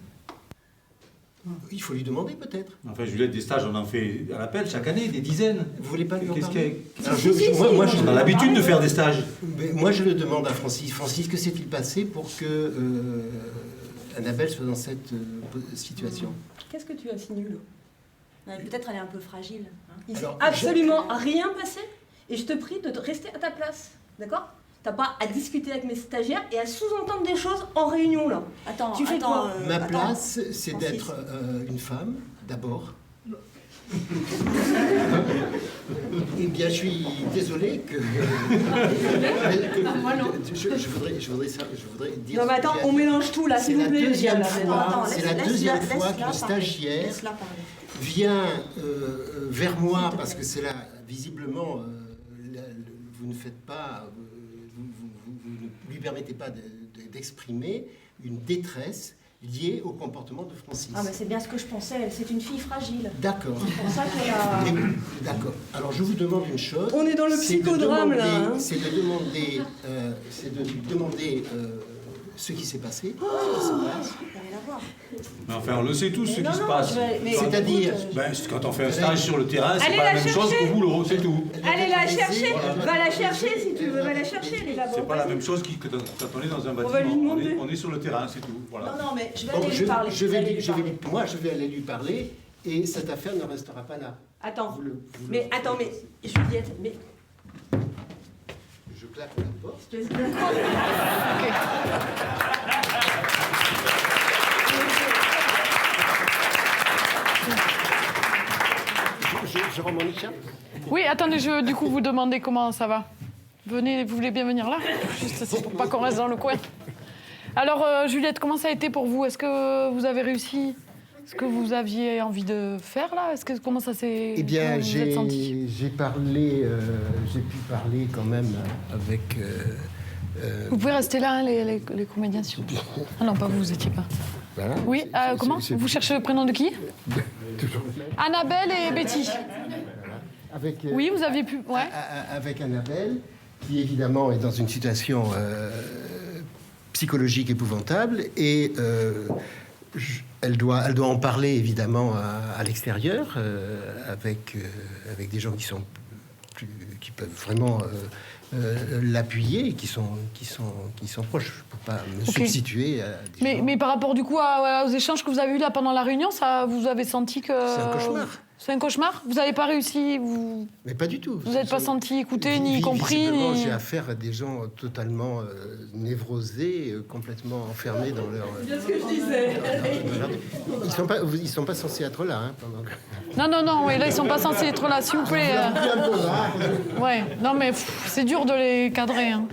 Il faut lui demander peut-être. Enfin, Juliette, des stages, on en fait à l'appel chaque année, des dizaines. Vous voulez pas lui en parler? Moi, on a l'habitude de faire des stages. Mais moi, je le demande à Francis. Francis, que s'est-il passé pour que Annabelle soit dans cette situation? Qu'est-ce que tu insinues là? Peut-être elle est un peu fragile. Il ne s'est absolument rien passé, et je te prie de rester à ta place, d'accord? T'as pas à discuter avec mes stagiaires et à sous-entendre des choses en réunion, là. Tu fais quoi Ma place, c'est d'être une femme, d'abord. Eh bien, je suis désolé que... Je voudrais dire... Non mais attends, on mélange tout là, s'il vous plaît. C'est la deuxième fois que le stagiaire vient vers moi, parce que c'est là, visiblement, vous ne faites pas... Vous ne lui permettez pas d'exprimer une détresse liée au comportement de Francis. Ah mais c'est bien ce que je pensais, c'est une fille fragile. D'accord. C'est pour ça qu'elle a... D'accord. Alors je vous demande une chose. On est dans le psychodrame là. Hein. C'est de demander ce qui s'est passé. Ce qui se passe. Mais enfin, on le sait tous ce qui se passe. C'est-à-dire, quand on fait un stage sur le terrain, c'est pas la même chose qu'au boulot, c'est tout. Allez la chercher, va la chercher si tu veux, va la chercher, elle est là-bas. C'est pas la même chose que quand on est dans un bâtiment. On va lui demander. On est sur le terrain, c'est tout. Voilà. Non, mais je vais aller lui parler. Moi, je vais aller lui parler et cette affaire ne restera pas là. Attends, mais Juliette, mais... Je claque la porte. Je rends mon écharpe. Oui, attendez, du coup, vous demandez comment ça va. Venez, vous voulez bien venir là? Juste, c'est pour pas qu'on reste dans le coin. Alors, Juliette, comment ça a été pour vous? Est-ce que vous avez réussi ce que vous aviez envie de faire là? Comment ça s'est... Eh bien, j'ai pu parler quand même avec... Vous pouvez rester là, hein, les comédiens, si vous plaît. Ah non, pas vous, vous étiez pas. Voilà. Oui, comment? Vous cherchez le prénom de qui? Toujours. Annabelle et Betty. Avec, oui, vous aviez pu... Ouais. Avec Annabelle, qui évidemment est dans une situation psychologique épouvantable, et elle doit en parler évidemment à l'extérieur, avec des gens qui peuvent vraiment l'appuyer et qui sont proches. Je ne peux pas me substituer à des gens. Mais par rapport du coup aux échanges que vous avez eus là pendant la réunion, ça, vous avez senti que... C'est un cauchemar. C'est un cauchemar? Vous n'avez pas réussi? Mais pas du tout. Vous n'êtes pas senti écouté, ni compris, ni... J'ai affaire à des gens totalement névrosés, complètement enfermés dans leur... C'est bien ce que je disais. Ils sont pas censés être là. Hein, pendant... Non, ouais, là, ils sont pas censés être là, s'il vous plaît. Ouais, non, mais c'est dur de les cadrer. Hein.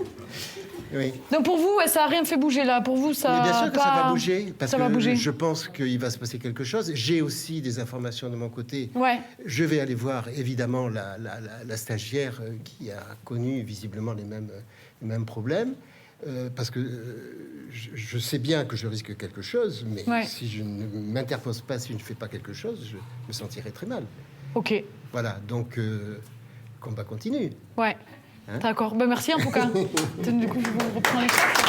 Oui. Donc pour vous, ça n'a rien fait bouger là. Pour vous, ça. Mais bien sûr que ça va bouger, parce ça que va bouger. Je pense qu'il va se passer quelque chose. J'ai aussi des informations de mon côté. Ouais. Je vais aller voir évidemment la stagiaire qui a connu visiblement les mêmes problèmes, parce que je sais bien que je risque quelque chose, mais si je ne m'interpose pas, si je ne fais pas quelque chose, je me sentirai très mal. Ok. Voilà, donc combat continue. Ouais. Hein? D'accord. Ben, merci en tout cas. Du coup, je vous reprends les cartes.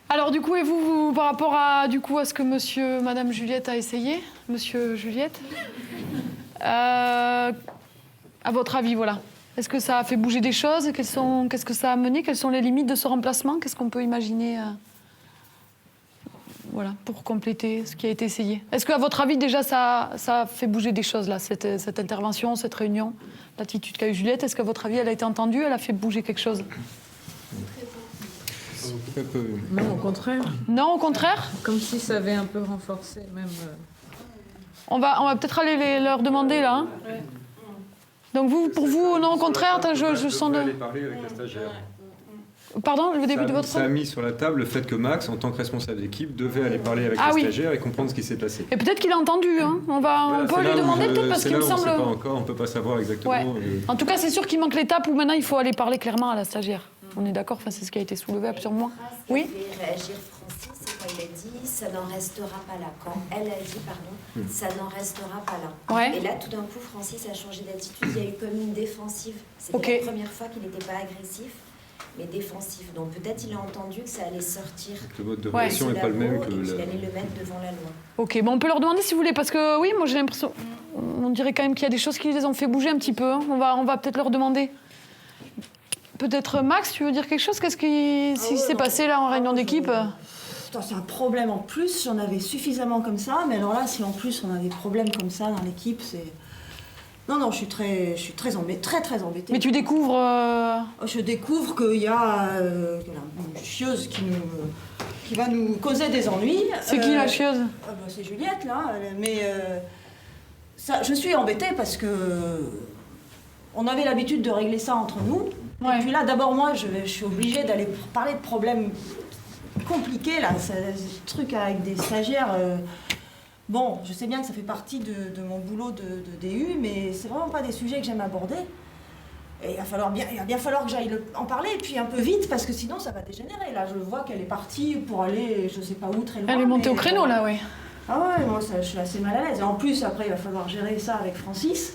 Alors du coup, et vous par rapport à ce que Madame Juliette a essayé, Monsieur Juliette, à votre avis, voilà. Est-ce que ça a fait bouger des choses? Qu'est-ce que ça a mené? Quelles sont les limites de ce remplacement? Qu'est-ce qu'on peut imaginer voilà, pour compléter ce qui a été essayé. Est-ce qu'à votre avis, déjà, ça a fait bouger des choses, là, cette intervention, cette réunion, l'attitude qu'a eu Juliette? Est-ce qu'à votre avis, elle a été entendue? Elle a fait bouger quelque chose? Non, au contraire. Non, au contraire? Comme si ça avait un peu renforcé, même... On va peut-être aller leur demander, là. Hein. Donc, pour vous, non, au contraire, je sens... aller parler avec la stagiaire. Pardon, le début de votre... Ça a mis sur la table le fait que Max, en tant que responsable d'équipe, devait aller parler avec les stagiaires et comprendre ce qui s'est passé. Et peut-être qu'il a entendu. Hein. On peut lui demander peut-être parce qu'il me semble... On ne sait pas encore, on ne peut pas savoir exactement. Ouais. En tout cas, c'est sûr qu'il manque l'étape où maintenant il faut aller parler clairement à la stagiaire. On est d'accord, enfin, c'est ce qui a été soulevé à plusieurs mois. Oui. Réagir Francis, c'est quand il a dit ça n'en restera pas là. Quand elle a dit, pardon, ça n'en restera pas là. Ouais. Et là, tout d'un coup, Francis a changé d'attitude. Il y a eu comme une défensive. C'était la première fois qu'il n'était pas agressif, mais défensif. Donc peut-être il a entendu que ça allait sortir. Le mode de réaction n'est pas le même que... Il allait le mettre devant la loi. Ok, bon, on peut leur demander si vous voulez, parce que oui, moi j'ai l'impression... On dirait quand même qu'il y a des choses qui les ont fait bouger un petit peu. Hein. On va peut-être leur demander. Peut-être Max, tu veux dire quelque chose? Qu'est-ce qui s'est passé là en réunion d'équipe? C'est un problème en plus, si on avait suffisamment comme ça, mais alors là, si en plus on a des problèmes comme ça dans l'équipe, c'est... Non, je suis très embêtée. Mais tu découvres... Je découvre qu'il y a une chieuse qui va nous causer des ennuis. C'est qui la chieuse? C'est Juliette, là. Mais je suis embêtée parce que on avait l'habitude de régler ça entre nous. Ouais. Et puis là, d'abord, moi, je suis obligée d'aller parler de problèmes compliqués, là. Ce truc avec des stagiaires... Bon, je sais bien que ça fait partie de mon boulot de DU, mais c'est vraiment pas des sujets que j'aime aborder. Et il va bien falloir que j'aille en parler, et puis un peu vite, parce que sinon ça va dégénérer. Là, je vois qu'elle est partie pour aller, je sais pas où, très loin. Elle est montée au créneau, là, oui. Ah ouais, moi, je suis assez mal à l'aise. Et en plus, après, il va falloir gérer ça avec Francis.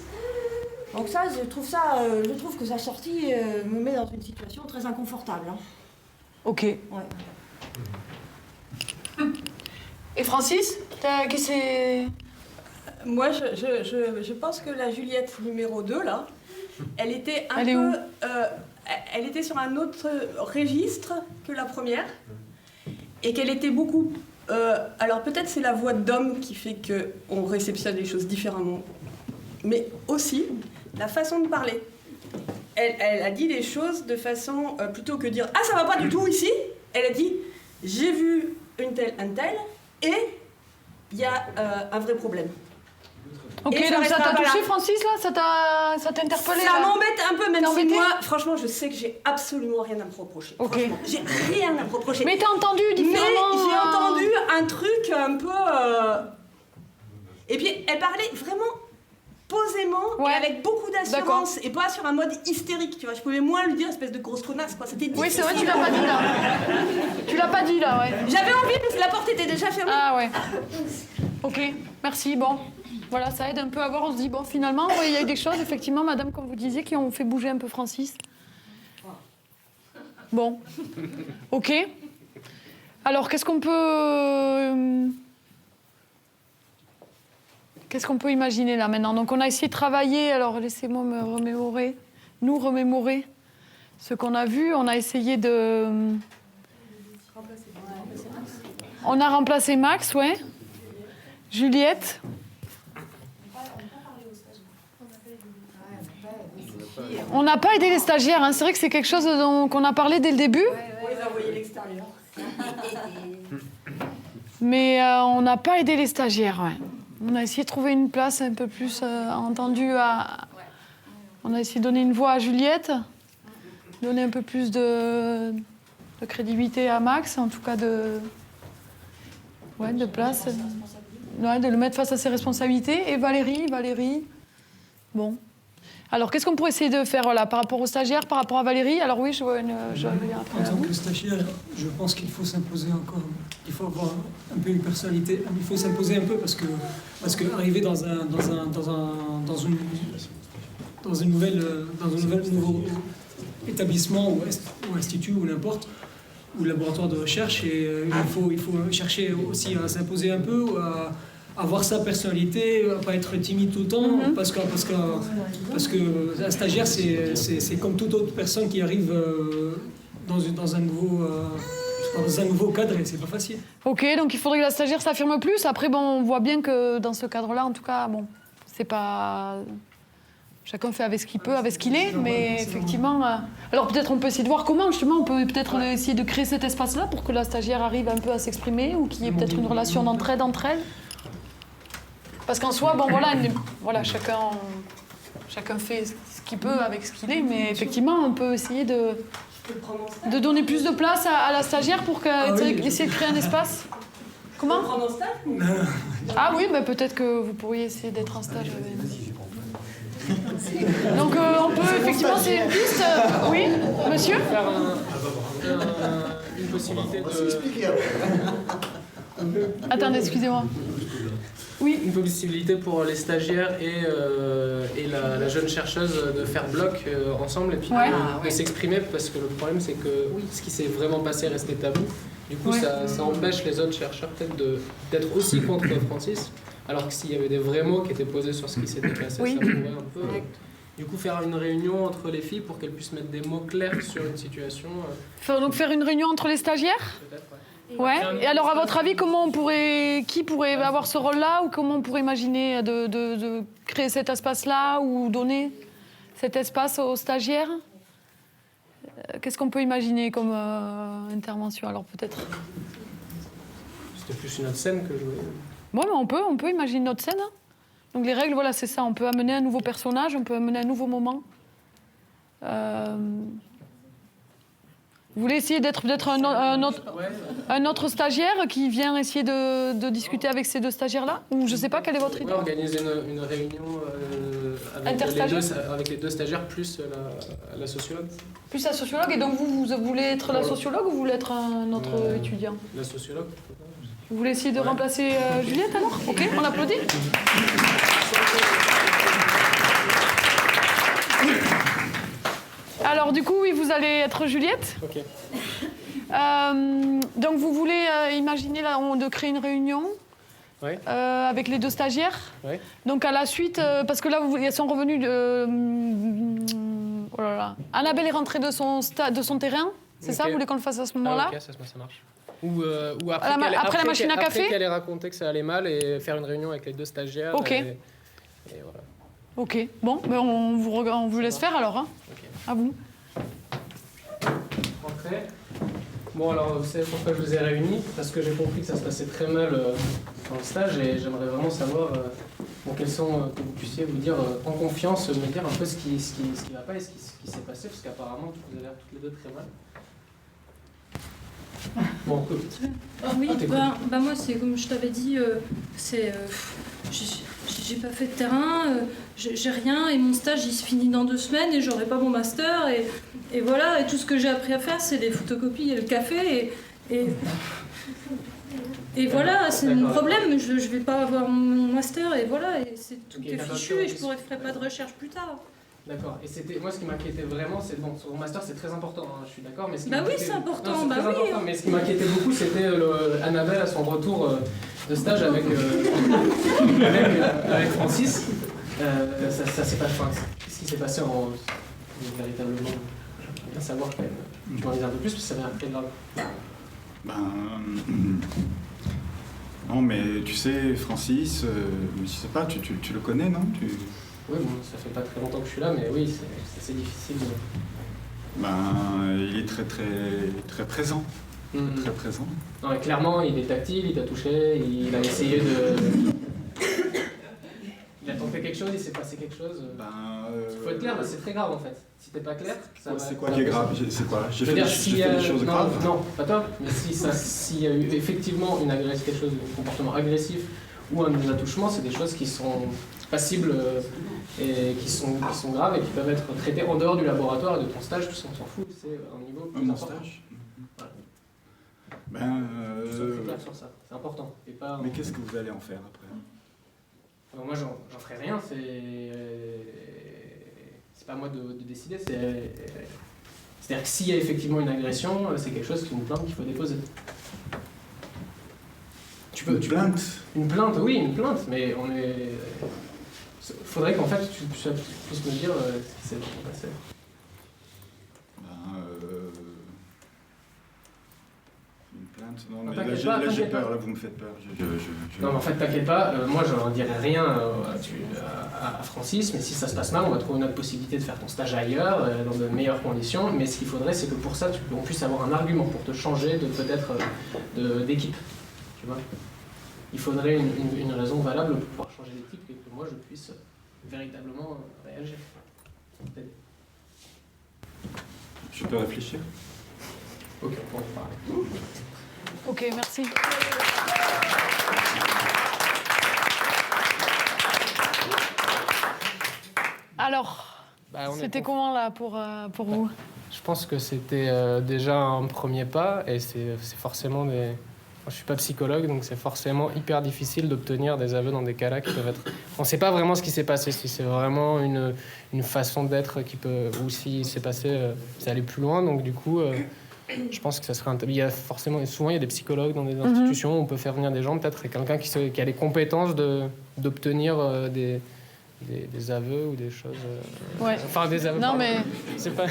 Donc ça, je trouve que sa sortie me met dans une situation très inconfortable. Hein. Ok. Ouais. Et Francis, qui c'est? Moi, je pense que la Juliette numéro 2, là, elle était elle était sur un autre registre que la première, et qu'elle était beaucoup... alors peut-être c'est la voix d'homme qui fait qu'on réceptionne les choses différemment, mais aussi la façon de parler. Elle a dit des choses de façon, plutôt que dire « Ah, ça va pas du tout ici », elle a dit « J'ai vu une telle, un tel ». Et il y a un vrai problème. Ok, donc ça t'a touché, Francis, là? Ça t'a interpellé? Ça m'embête un peu, même si moi, franchement, je sais que j'ai absolument rien à me reprocher. Ok. J'ai rien à me reprocher. Mais t'as entendu différemment? Mais j'ai entendu un truc un peu... Et puis, elle parlait vraiment posément et avec beaucoup d'assurance, et pas sur un mode hystérique, tu vois. Je pouvais moins lui dire espèce de grosse connasse, quoi. C'était difficile. Oui, c'est vrai, tu l'as pas dit là. Tu l'as pas dit là, ouais. J'avais envie parce que la porte était déjà fermée. Ah ouais. Ok, merci. Bon, voilà, ça aide un peu à voir. On se dit, bon, finalement, il y a eu des choses, effectivement, madame, comme vous disiez, qui ont fait bouger un peu Francis. Bon, ok. Alors, qu'est-ce qu'on peut imaginer là maintenant? Donc on a essayé de travailler, alors laissez-moi nous remémorer ce qu'on a vu. On a essayé de... On a remplacé Max, ouais. Juliette. On n'a pas aidé les stagiaires, hein. C'est vrai que c'est quelque chose qu'on a parlé dès le début. On les a envoyés à l'extérieur. Mais on n'a pas aidé les stagiaires, ouais. On a essayé de trouver une place un peu plus entendue à... On a essayé de donner une voix à Juliette, donner un peu plus de crédibilité à Max, en tout cas de place, de le mettre face à ses responsabilités. Et Valérie, bon. Alors, qu'est-ce qu'on pourrait essayer de faire là, par rapport aux stagiaires, par rapport à Valérie? Alors oui, en tant que stagiaire, je pense qu'il faut s'imposer encore. Il faut avoir un peu une personnalité. Il faut s'imposer un peu parce que arriver dans un nouveau établissement ou institut ou n'importe, ou laboratoire de recherche, et il faut chercher aussi à s'imposer un peu, à avoir sa personnalité, à pas être timide tout le temps, parce que un stagiaire, c'est comme toute autre personne qui arrive dans un nouveau cadre, et c'est pas facile. Ok, donc il faudrait que la stagiaire s'affirme plus. Après, bon, on voit bien que dans ce cadre-là, en tout cas, bon, c'est pas... Chacun fait avec ce qu'il peut, avec ce qu'il est, mais effectivement... Alors peut-être on peut essayer de voir comment, justement, on peut peut-être essayer de créer cet espace-là pour que la stagiaire arrive un peu à s'exprimer, ou qu'il y ait peut-être une relation d'entraide entre elles. Parce qu'en soi, bon, voilà, chacun fait ce qu'il peut avec ce qu'il est, mais effectivement, on peut essayer de donner plus de place à la stagiaire pour essayer de créer un espace. Comment? Ah oui, mais peut-être que vous pourriez essayer d'être en stage. Donc on peut, effectivement, c'est une piste. Oui, monsieur? Une possibilité de... Attendez, excusez-moi. Oui. Une possibilité pour les stagiaires et la jeune chercheuse de faire bloc ensemble et puis de s'exprimer, parce que le problème c'est que ce qui s'est vraiment passé restait tabou. Du coup, ça empêche les autres chercheurs peut-être d'être aussi contre Francis, alors que s'il y avait des vrais mots qui étaient posés sur ce qui s'était passé, ça pourrait un peu... Du coup, faire une réunion entre les filles pour qu'elles puissent mettre des mots clairs sur une situation. Donc faire une réunion entre les stagiaires? Peut-être, Ouais. Et alors, à votre avis, qui pourrait avoir ce rôle-là, ou comment on pourrait imaginer de créer cet espace-là ou donner cet espace aux stagiaires? Qu'est-ce qu'on peut imaginer comme intervention? Alors peut-être. C'était plus une autre scène que je voulais. Ouais, mais on peut imaginer notre scène. Hein. Donc les règles, voilà, c'est ça. On peut amener un nouveau personnage, on peut amener un nouveau moment. Vous voulez essayer d'être peut-être un autre stagiaire qui vient essayer de discuter avec ces deux stagiaires-là? Ou je ne sais pas, quelle est votre idée? Organiser une réunion avec les deux stagiaires plus la sociologue. Plus la sociologue, et donc vous voulez être la sociologue ou vous voulez être un autre étudiant? La sociologue. Vous voulez essayer de remplacer Juliette alors? Ok, on l'applaudit. Alors du coup, oui, vous allez être Juliette. Ok. Donc vous voulez imaginer là, de créer une réunion avec les deux stagiaires. Ouais. Donc à la suite, parce que là, elles sont revenues oh là là. Annabelle est rentrée de son terrain, c'est ça? Vous voulez qu'on le fasse à ce moment-là? Ok, ça marche. Ou après, après la machine à café? Après qu'elle ait raconté que ça allait mal et faire une réunion avec les deux stagiaires. Ok. Et voilà. Ok, bon, ben on vous laisse faire alors. Hein. Okay. À vous. Entrez. Bon, alors, vous savez pourquoi je vous ai réunis? Parce que j'ai compris que ça se passait très mal dans le stage et j'aimerais vraiment savoir quels sont, que vous puissiez vous dire en confiance, me dire un peu ce qui va pas et ce qui s'est passé, parce qu'apparemment, vous avez l'air toutes les deux très mal. Bon, écoute. Oui, moi, c'est comme je t'avais dit, j'ai pas fait de terrain, j'ai rien, et mon stage il se finit dans 2 semaines et j'aurai pas mon master, et voilà, et tout ce que j'ai appris à faire c'est les photocopies et le café, et voilà, c'est mon problème, je vais pas avoir mon master, et voilà, et tout est fichu, et je ferai pas de recherche plus tard. D'accord. Et c'était moi ce qui m'inquiétait vraiment, c'est bon, son master c'est très important, hein, je suis d'accord, mais ce qui oui, c'est important, non, c'est très important, mais ce qui m'inquiétait beaucoup, c'était Annabelle à son retour de stage avec Francis. Ça s'est pas. Qu'est-ce qui s'est passé véritablement? J'aimerais bien savoir quand même. Tu m'en dis un peu plus, parce que ça m'a fait grave. Non, mais tu sais, Francis, je sais pas, tu le connais, non? Oui, bon, ça fait pas très longtemps que je suis là, mais oui, c'est assez difficile. Il est très présent. Très présent. Non, mais clairement, il est tactile, il t'a touché, il a essayé de... Il a tenté quelque chose, il s'est passé quelque chose. Il faut être clair, c'est très grave en fait. Si t'es pas clair, ça va... C'est quoi qui est grave? C'est quoi? J'ai fait des choses graves? Non, pas toi, mais s'il y a eu effectivement quelque chose, un comportement agressif ou un attouchement, c'est des choses qui sont passibles et qui sont graves et qui peuvent être traitées en dehors du laboratoire et de ton stage, tout ça on s'en fout, c'est un niveau plus important. Stage. Voilà. Sois clair sur ça, c'est important. Et pas, mais qu'est-ce que vous allez en faire après? Moi j'en ferai rien, c'est pas à moi de décider, c'est-à-dire que s'il y a effectivement une agression, c'est quelque chose, une plainte qu'il faut déposer. Une plainte? Une plainte, oui, une plainte, mais on est... Faudrait qu'en fait tu puisses me dire ce qui s'est passé. Une plainte? Non, mais là j'ai peur, là vous me faites peur. Non, mais en fait t'inquiète pas, moi je n'en dirai rien à Francis, mais si ça se passe mal, on va trouver une autre possibilité de faire ton stage ailleurs, dans de meilleures conditions, mais ce qu'il faudrait c'est que pour ça on puisse avoir un argument pour te changer peut-être d'équipe, tu vois. Il faudrait une raison valable pour pouvoir changer d'équipe et que moi je puisse véritablement réagir. Je peux réfléchir? Ok, on peut en parler. Ok, merci. Alors, c'était comment là pour vous? Je pense que c'était déjà un premier pas et c'est forcément des... Moi, je suis pas psychologue, donc c'est forcément hyper difficile d'obtenir des aveux dans des cas-là qui peuvent être... On ne sait pas vraiment ce qui s'est passé, si c'est vraiment une façon d'être qui peut... ou si c'est passé, c'est allé plus loin, donc du coup... Je pense que ça serait... Il y a forcément... Souvent, il y a des psychologues dans des institutions où on peut faire venir des gens, peut-être, et quelqu'un qui a les compétences d'obtenir des aveux ou des choses... Ouais. Enfin, des aveux, non, pardon. mais... C'est pas...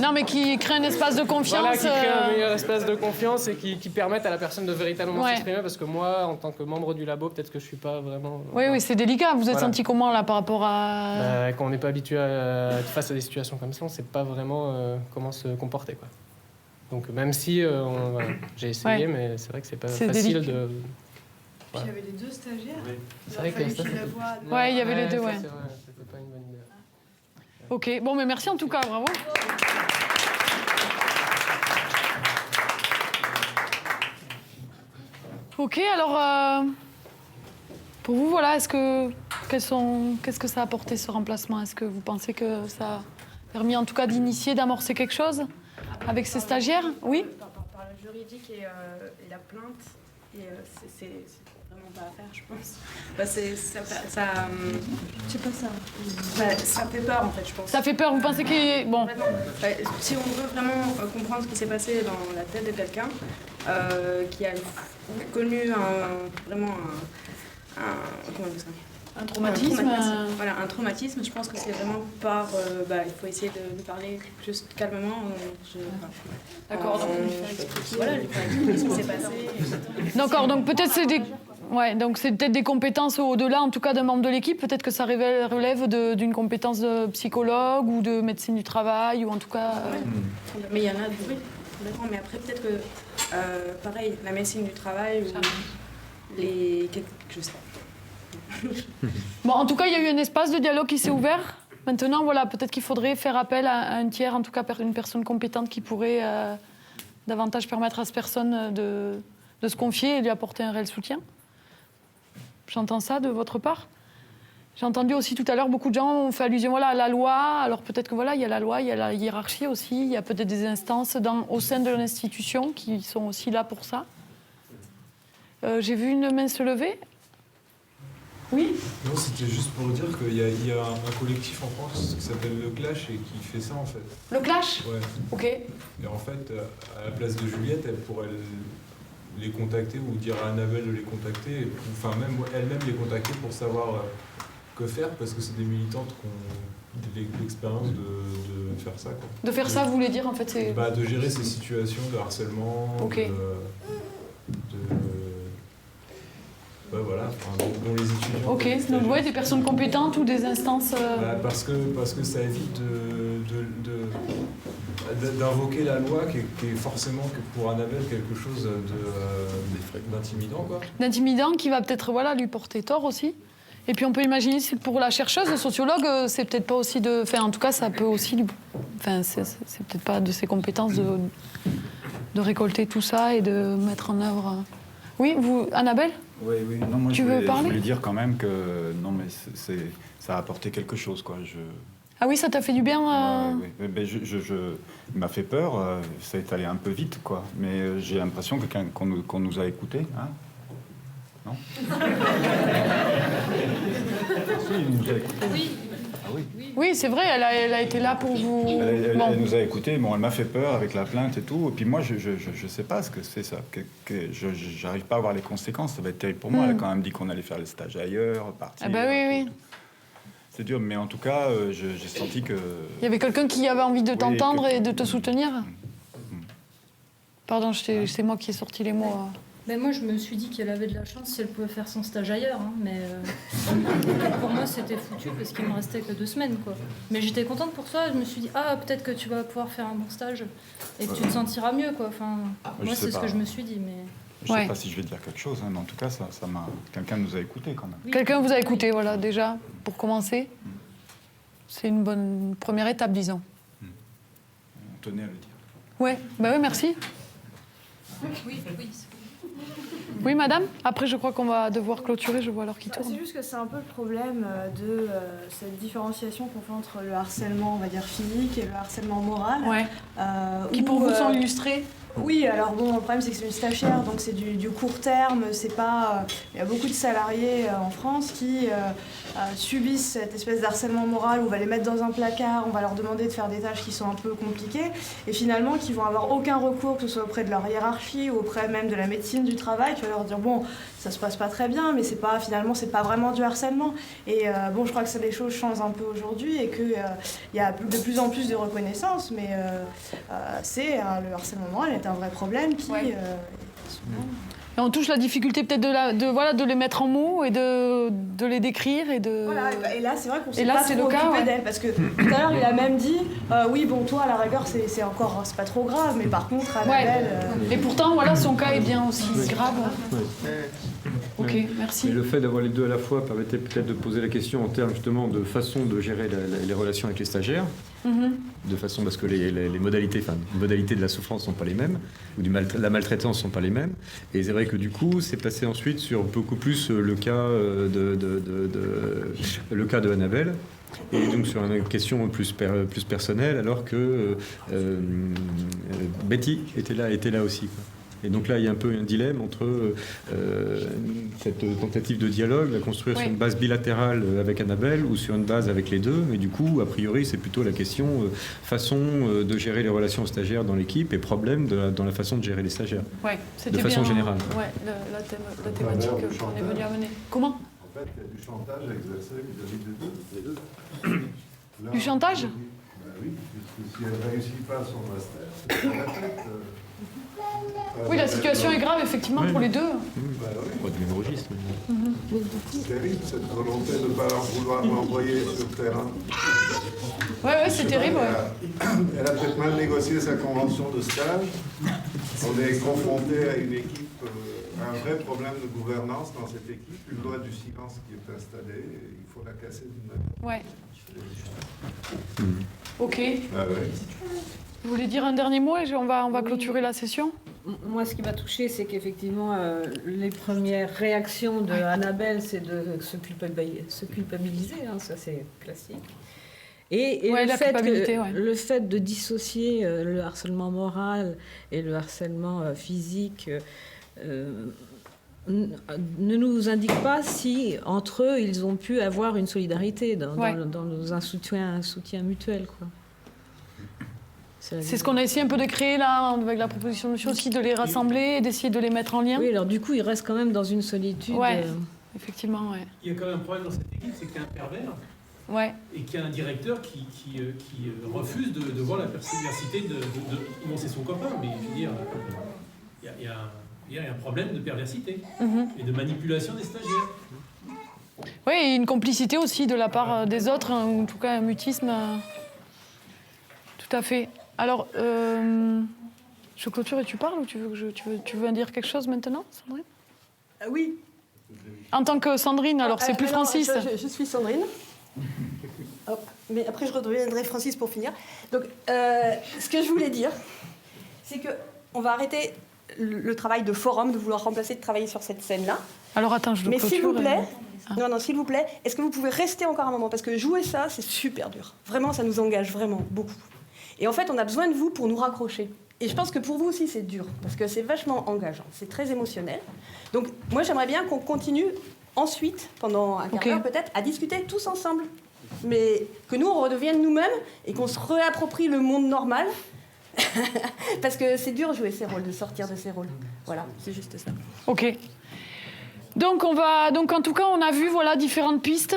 Non, mais qui crée un espace de confiance. Voilà, qui crée un meilleur espace de confiance et qui permettent à la personne de véritablement s'exprimer, parce que moi, en tant que membre du labo, peut-être que je suis pas vraiment... Oui, c'est délicat. Vous êtes senti comment, là, par rapport à... Quand on n'est pas habitué à être face à des situations comme ça, on ne sait pas vraiment comment se comporter, quoi. Donc, même si j'ai essayé, mais c'est vrai que c'est pas facile de... Puis il y avait les 2 stagiaires. Oui. Il aurait fallu qu'ils la voient. Ouais, il y avait les 2, ouais. C'est vrai, c'était pas une bonne idée. Ok, bon, mais merci en tout cas, bravo. Ok, alors, pour vous, voilà, qu'est-ce que ça a apporté ce remplacement? Est-ce que vous pensez que ça a permis en tout cas d'initier, d'amorcer quelque chose avec ces stagiaires? Oui. Par le juridique et la plainte, et c'est vraiment pas à faire, je pense. C'est pas ça. Ça fait peur, en fait, je pense. Ça fait peur, vous pensez qu'il est... Bon. Si on veut vraiment comprendre ce qui s'est passé dans la tête de quelqu'un qui a connu comment on dit ça? Un traumatisme. Voilà, un traumatisme. Je pense que c'est vraiment il faut essayer de lui parler juste calmement. D'accord. Voilà, lui faire expliquer ce qui s'est passé. D'accord, donc peut-être c'est des... Ouais, donc c'est peut-être des compétences au-delà, en tout cas, d'un membre de l'équipe. Peut-être que ça relève d'une compétence de psychologue ou de médecine du travail, ou en tout cas... Mais il y en a, oui, d'accord. Mais après, peut-être que, pareil, la médecine du travail, ou je sais pas. Bon, en tout cas, il y a eu un espace de dialogue qui s'est ouvert. Maintenant, voilà, peut-être qu'il faudrait faire appel à un tiers, en tout cas une personne compétente qui pourrait davantage permettre à cette personne de se confier et lui apporter un réel soutien. J'entends ça de votre part. J'ai entendu aussi tout à l'heure, beaucoup de gens ont fait allusion à la loi. Alors peut-être que voilà, il y a la loi, il y a la hiérarchie aussi, il y a peut-être des instances au sein de l'institution qui sont aussi là pour ça. J'ai vu une main se lever. Oui. Non, c'était juste pour dire qu'il y a un collectif en France qui s'appelle Le Clash et qui fait ça en fait. Le Clash ? Ouais. Ok. Et en fait, à la place de Juliette, elle pourrait les contacter ou dire à Annabelle de les contacter, enfin même elle-même les contacter pour savoir que faire, parce que c'est des militantes qui ont l'expérience de faire ça, quoi. De faire ça, vous voulez dire en fait c'est... De gérer ces situations de harcèlement, voilà, dont les étudiants... Ok, donc ouais, des personnes compétentes ou des instances... Parce que ça évite d'invoquer la loi qui est forcément pour Annabelle quelque chose d'intimidant, quoi. D'intimidant qui va peut-être lui porter tort aussi. Et puis on peut imaginer que pour la chercheuse, le sociologue, c'est peut-être pas aussi de... Enfin, en tout cas, ça peut aussi... Enfin, c'est peut-être pas de ses compétences de récolter tout ça et de mettre en œuvre... Oui, vous, Annabelle ? Oui. Non, moi, je voulais dire quand même que non, mais ça a apporté quelque chose, quoi. Ah oui, ça t'a fait du bien Oui. Ben, il m'a fait peur. Ça est allé un peu vite, quoi. Mais j'ai l'impression qu'on nous a écoutés, hein. Non. Si, il nous a écoutés. Oui. Ah oui. Oui, c'est vrai, elle a été là pour vous... Elle nous a écoutés, bon, elle m'a fait peur avec la plainte et tout, et puis moi, je sais pas ce que c'est ça, j'arrive pas à voir les conséquences, ça va être terrible pour moi, elle a quand même dit qu'on allait faire les stages ailleurs, partir... Ah bah oui. C'est dur, mais en tout cas, j'ai senti que... Il y avait quelqu'un qui avait envie de t'entendre et de te soutenir. Pardon, c'est moi qui ai sorti les mots... Ben moi, je me suis dit qu'elle avait de la chance si elle pouvait faire son stage ailleurs, hein, mais pour moi, c'était foutu parce qu'il me restait que 2 semaines, quoi. Mais j'étais contente pour toi, je me suis dit, peut-être que tu vas pouvoir faire un bon stage et que tu te sentiras mieux, quoi. Enfin, moi, c'est ce que je me suis dit, mais... Je sais pas si je vais dire quelque chose, hein, mais en tout cas, ça m'a... Quelqu'un nous a écoutés, quand même. Oui. Quelqu'un vous a écouté, voilà, déjà, pour commencer. C'est une bonne première étape, disons. On tenait à le dire. Ouais, oui, merci. Oui. Oui, madame. Après, je crois qu'on va devoir clôturer. Je vois l'heure qui tourne. C'est juste que c'est un peu le problème de cette différenciation qu'on fait entre le harcèlement, on va dire, physique et le harcèlement moral. Ouais. Qui, pour vous, sont illustrés Oui, alors bon, le problème c'est que c'est une stagiaire, donc c'est du court terme, c'est pas... Il y a beaucoup de salariés en France qui subissent cette espèce d'harcèlement moral où on va les mettre dans un placard, on va leur demander de faire des tâches qui sont un peu compliquées, et finalement qui vont avoir aucun recours, que ce soit auprès de leur hiérarchie ou auprès même de la médecine du travail, qui va leur dire bon, ça se passe pas très bien, mais finalement c'est pas vraiment du harcèlement. Et bon, je crois que les choses changent un peu aujourd'hui et qu'il y a de plus en plus de reconnaissance, mais le harcèlement moral est un vrai problème qui... Et on touche la difficulté peut-être de les mettre en mots et de les décrire et de... Voilà, et là c'est vrai qu'on s'est pas trop occupé d'elle, parce que tout à l'heure il a même dit oui bon toi à la rigueur c'est pas trop grave, mais par contre Annabelle... Et pourtant voilà, son cas est bien aussi grave. Ok, merci. Mais le fait d'avoir les deux à la fois permettait peut-être de poser la question en termes justement de façon de gérer les relations avec les stagiaires, de façon parce que les modalités de la souffrance ne sont pas les mêmes, ou la maltraitance ne sont pas les mêmes. Et c'est vrai que du coup, c'est passé ensuite sur beaucoup plus le cas de Annabelle. Et donc sur une question plus personnelle, alors que Betty était là aussi, quoi. Et donc là, il y a un peu un dilemme entre cette tentative de dialogue, la construire sur une base bilatérale avec Annabelle ou sur une base avec les deux. Et du coup, a priori, c'est plutôt la question façon de gérer les relations stagiaires dans l'équipe et problème dans la façon de gérer les stagiaires. Ouais, de façon générale. Ouais, la thématique qu'on est venu amener. Comment ? En fait, il y a du chantage exercé vis-à-vis des deux. Là, du chantage ? Oui, puisque si elle ne réussit pas son master, c'est pas la tête. Oui, la situation est grave, effectivement, pour les deux. C'est terrible, cette volonté de ne pas vouloir l'envoyer sur le terrain. Ouais, c'est terrible. Elle a peut-être mal négocié sa convention de stage. On est confronté à une équipe, à un vrai problème de gouvernance dans cette équipe, une loi du silence qui est installée, et il faut la casser d'une manière. Ouais. Ok. Vous voulez dire un dernier mot et on va clôturer la session ? Moi, ce qui m'a touchée, c'est qu'effectivement, les premières réactions de Annabelle, c'est de se culpabiliser, hein, ça c'est classique. Et le fait de dissocier le harcèlement moral et le harcèlement physique ne nous indique pas si, entre eux, ils ont pu avoir une solidarité dans un soutien mutuel, quoi. C'est ce qu'on a essayé un peu de créer là, avec la proposition de monsieur aussi, de les rassembler et d'essayer de les mettre en lien. Oui, alors du coup, ils restent quand même dans une solitude. Ouais, effectivement, ouais. Il y a quand même un problème dans cette équipe, c'est qu'il y a un pervers. Ouais. Et qu'il y a un directeur qui refuse de voir la perversité de... Bon, c'est son copain, mais je veux dire, il y a un problème de perversité et de manipulation des stagiaires. Oui, et une complicité aussi de la part des autres, ou en tout cas un mutisme. Tout à fait. Alors, je clôture et tu parles ou tu veux dire quelque chose maintenant, Sandrine ? Oui. En tant que Sandrine, alors c'est plus Francis. Je suis Sandrine. Hop. Mais après, je redeviendrai Francis pour finir. Donc, ce que je voulais dire, c'est qu'on va arrêter le travail de forum, de vouloir remplacer, de travailler sur cette scène-là. Alors, attends, je le clôture. Mais s'il vous plaît, s'il vous plaît, est-ce que vous pouvez rester encore un moment ? Parce que jouer ça, c'est super dur. Vraiment, ça nous engage vraiment beaucoup. Et en fait, on a besoin de vous pour nous raccrocher. Et je pense que pour vous aussi, c'est dur, parce que c'est vachement engageant, c'est très émotionnel. Donc, moi, j'aimerais bien qu'on continue ensuite, pendant un quart d'heure peut-être, à discuter tous ensemble. Mais que nous, on redevienne nous-mêmes et qu'on se réapproprie le monde normal. Parce que c'est dur de jouer ces rôles, de sortir de ces rôles. Voilà, c'est juste ça. Ok. Donc, en tout cas, on a vu différentes pistes,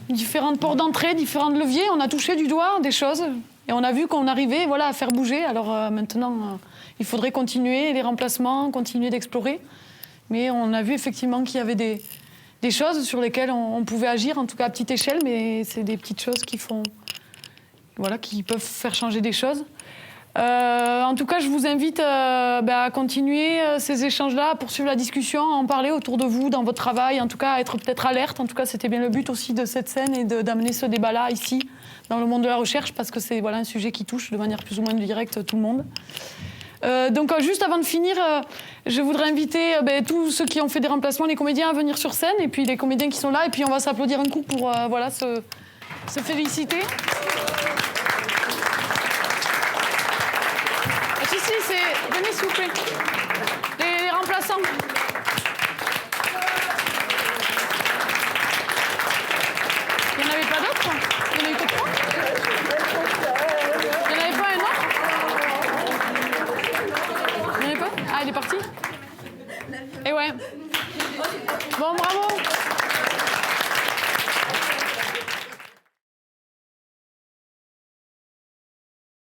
différentes portes d'entrée, différents leviers. On a touché du doigt des choses. Et on a vu qu'on arrivait à faire bouger. Alors maintenant, il faudrait continuer les remplacements, continuer d'explorer. Mais on a vu effectivement qu'il y avait des choses sur lesquelles on pouvait agir, en tout cas à petite échelle, mais c'est des petites choses qui peuvent faire changer des choses. En tout cas, je vous invite à continuer ces échanges-là, à poursuivre la discussion, à en parler autour de vous, dans votre travail, en tout cas à être peut-être alerte. En tout cas, c'était bien le but aussi de cette scène et d'amener ce débat-là ici, dans le monde de la recherche, parce que c'est un sujet qui touche de manière plus ou moins directe tout le monde. Donc juste avant de finir, je voudrais inviter tous ceux qui ont fait des remplacements, les comédiens à venir sur scène, et puis les comédiens qui sont là, et puis on va s'applaudir un coup pour se féliciter. Si, venez s'il vous plaît. Les remplaçants. Il n'y en avait pas d'autres? Il y en a eu que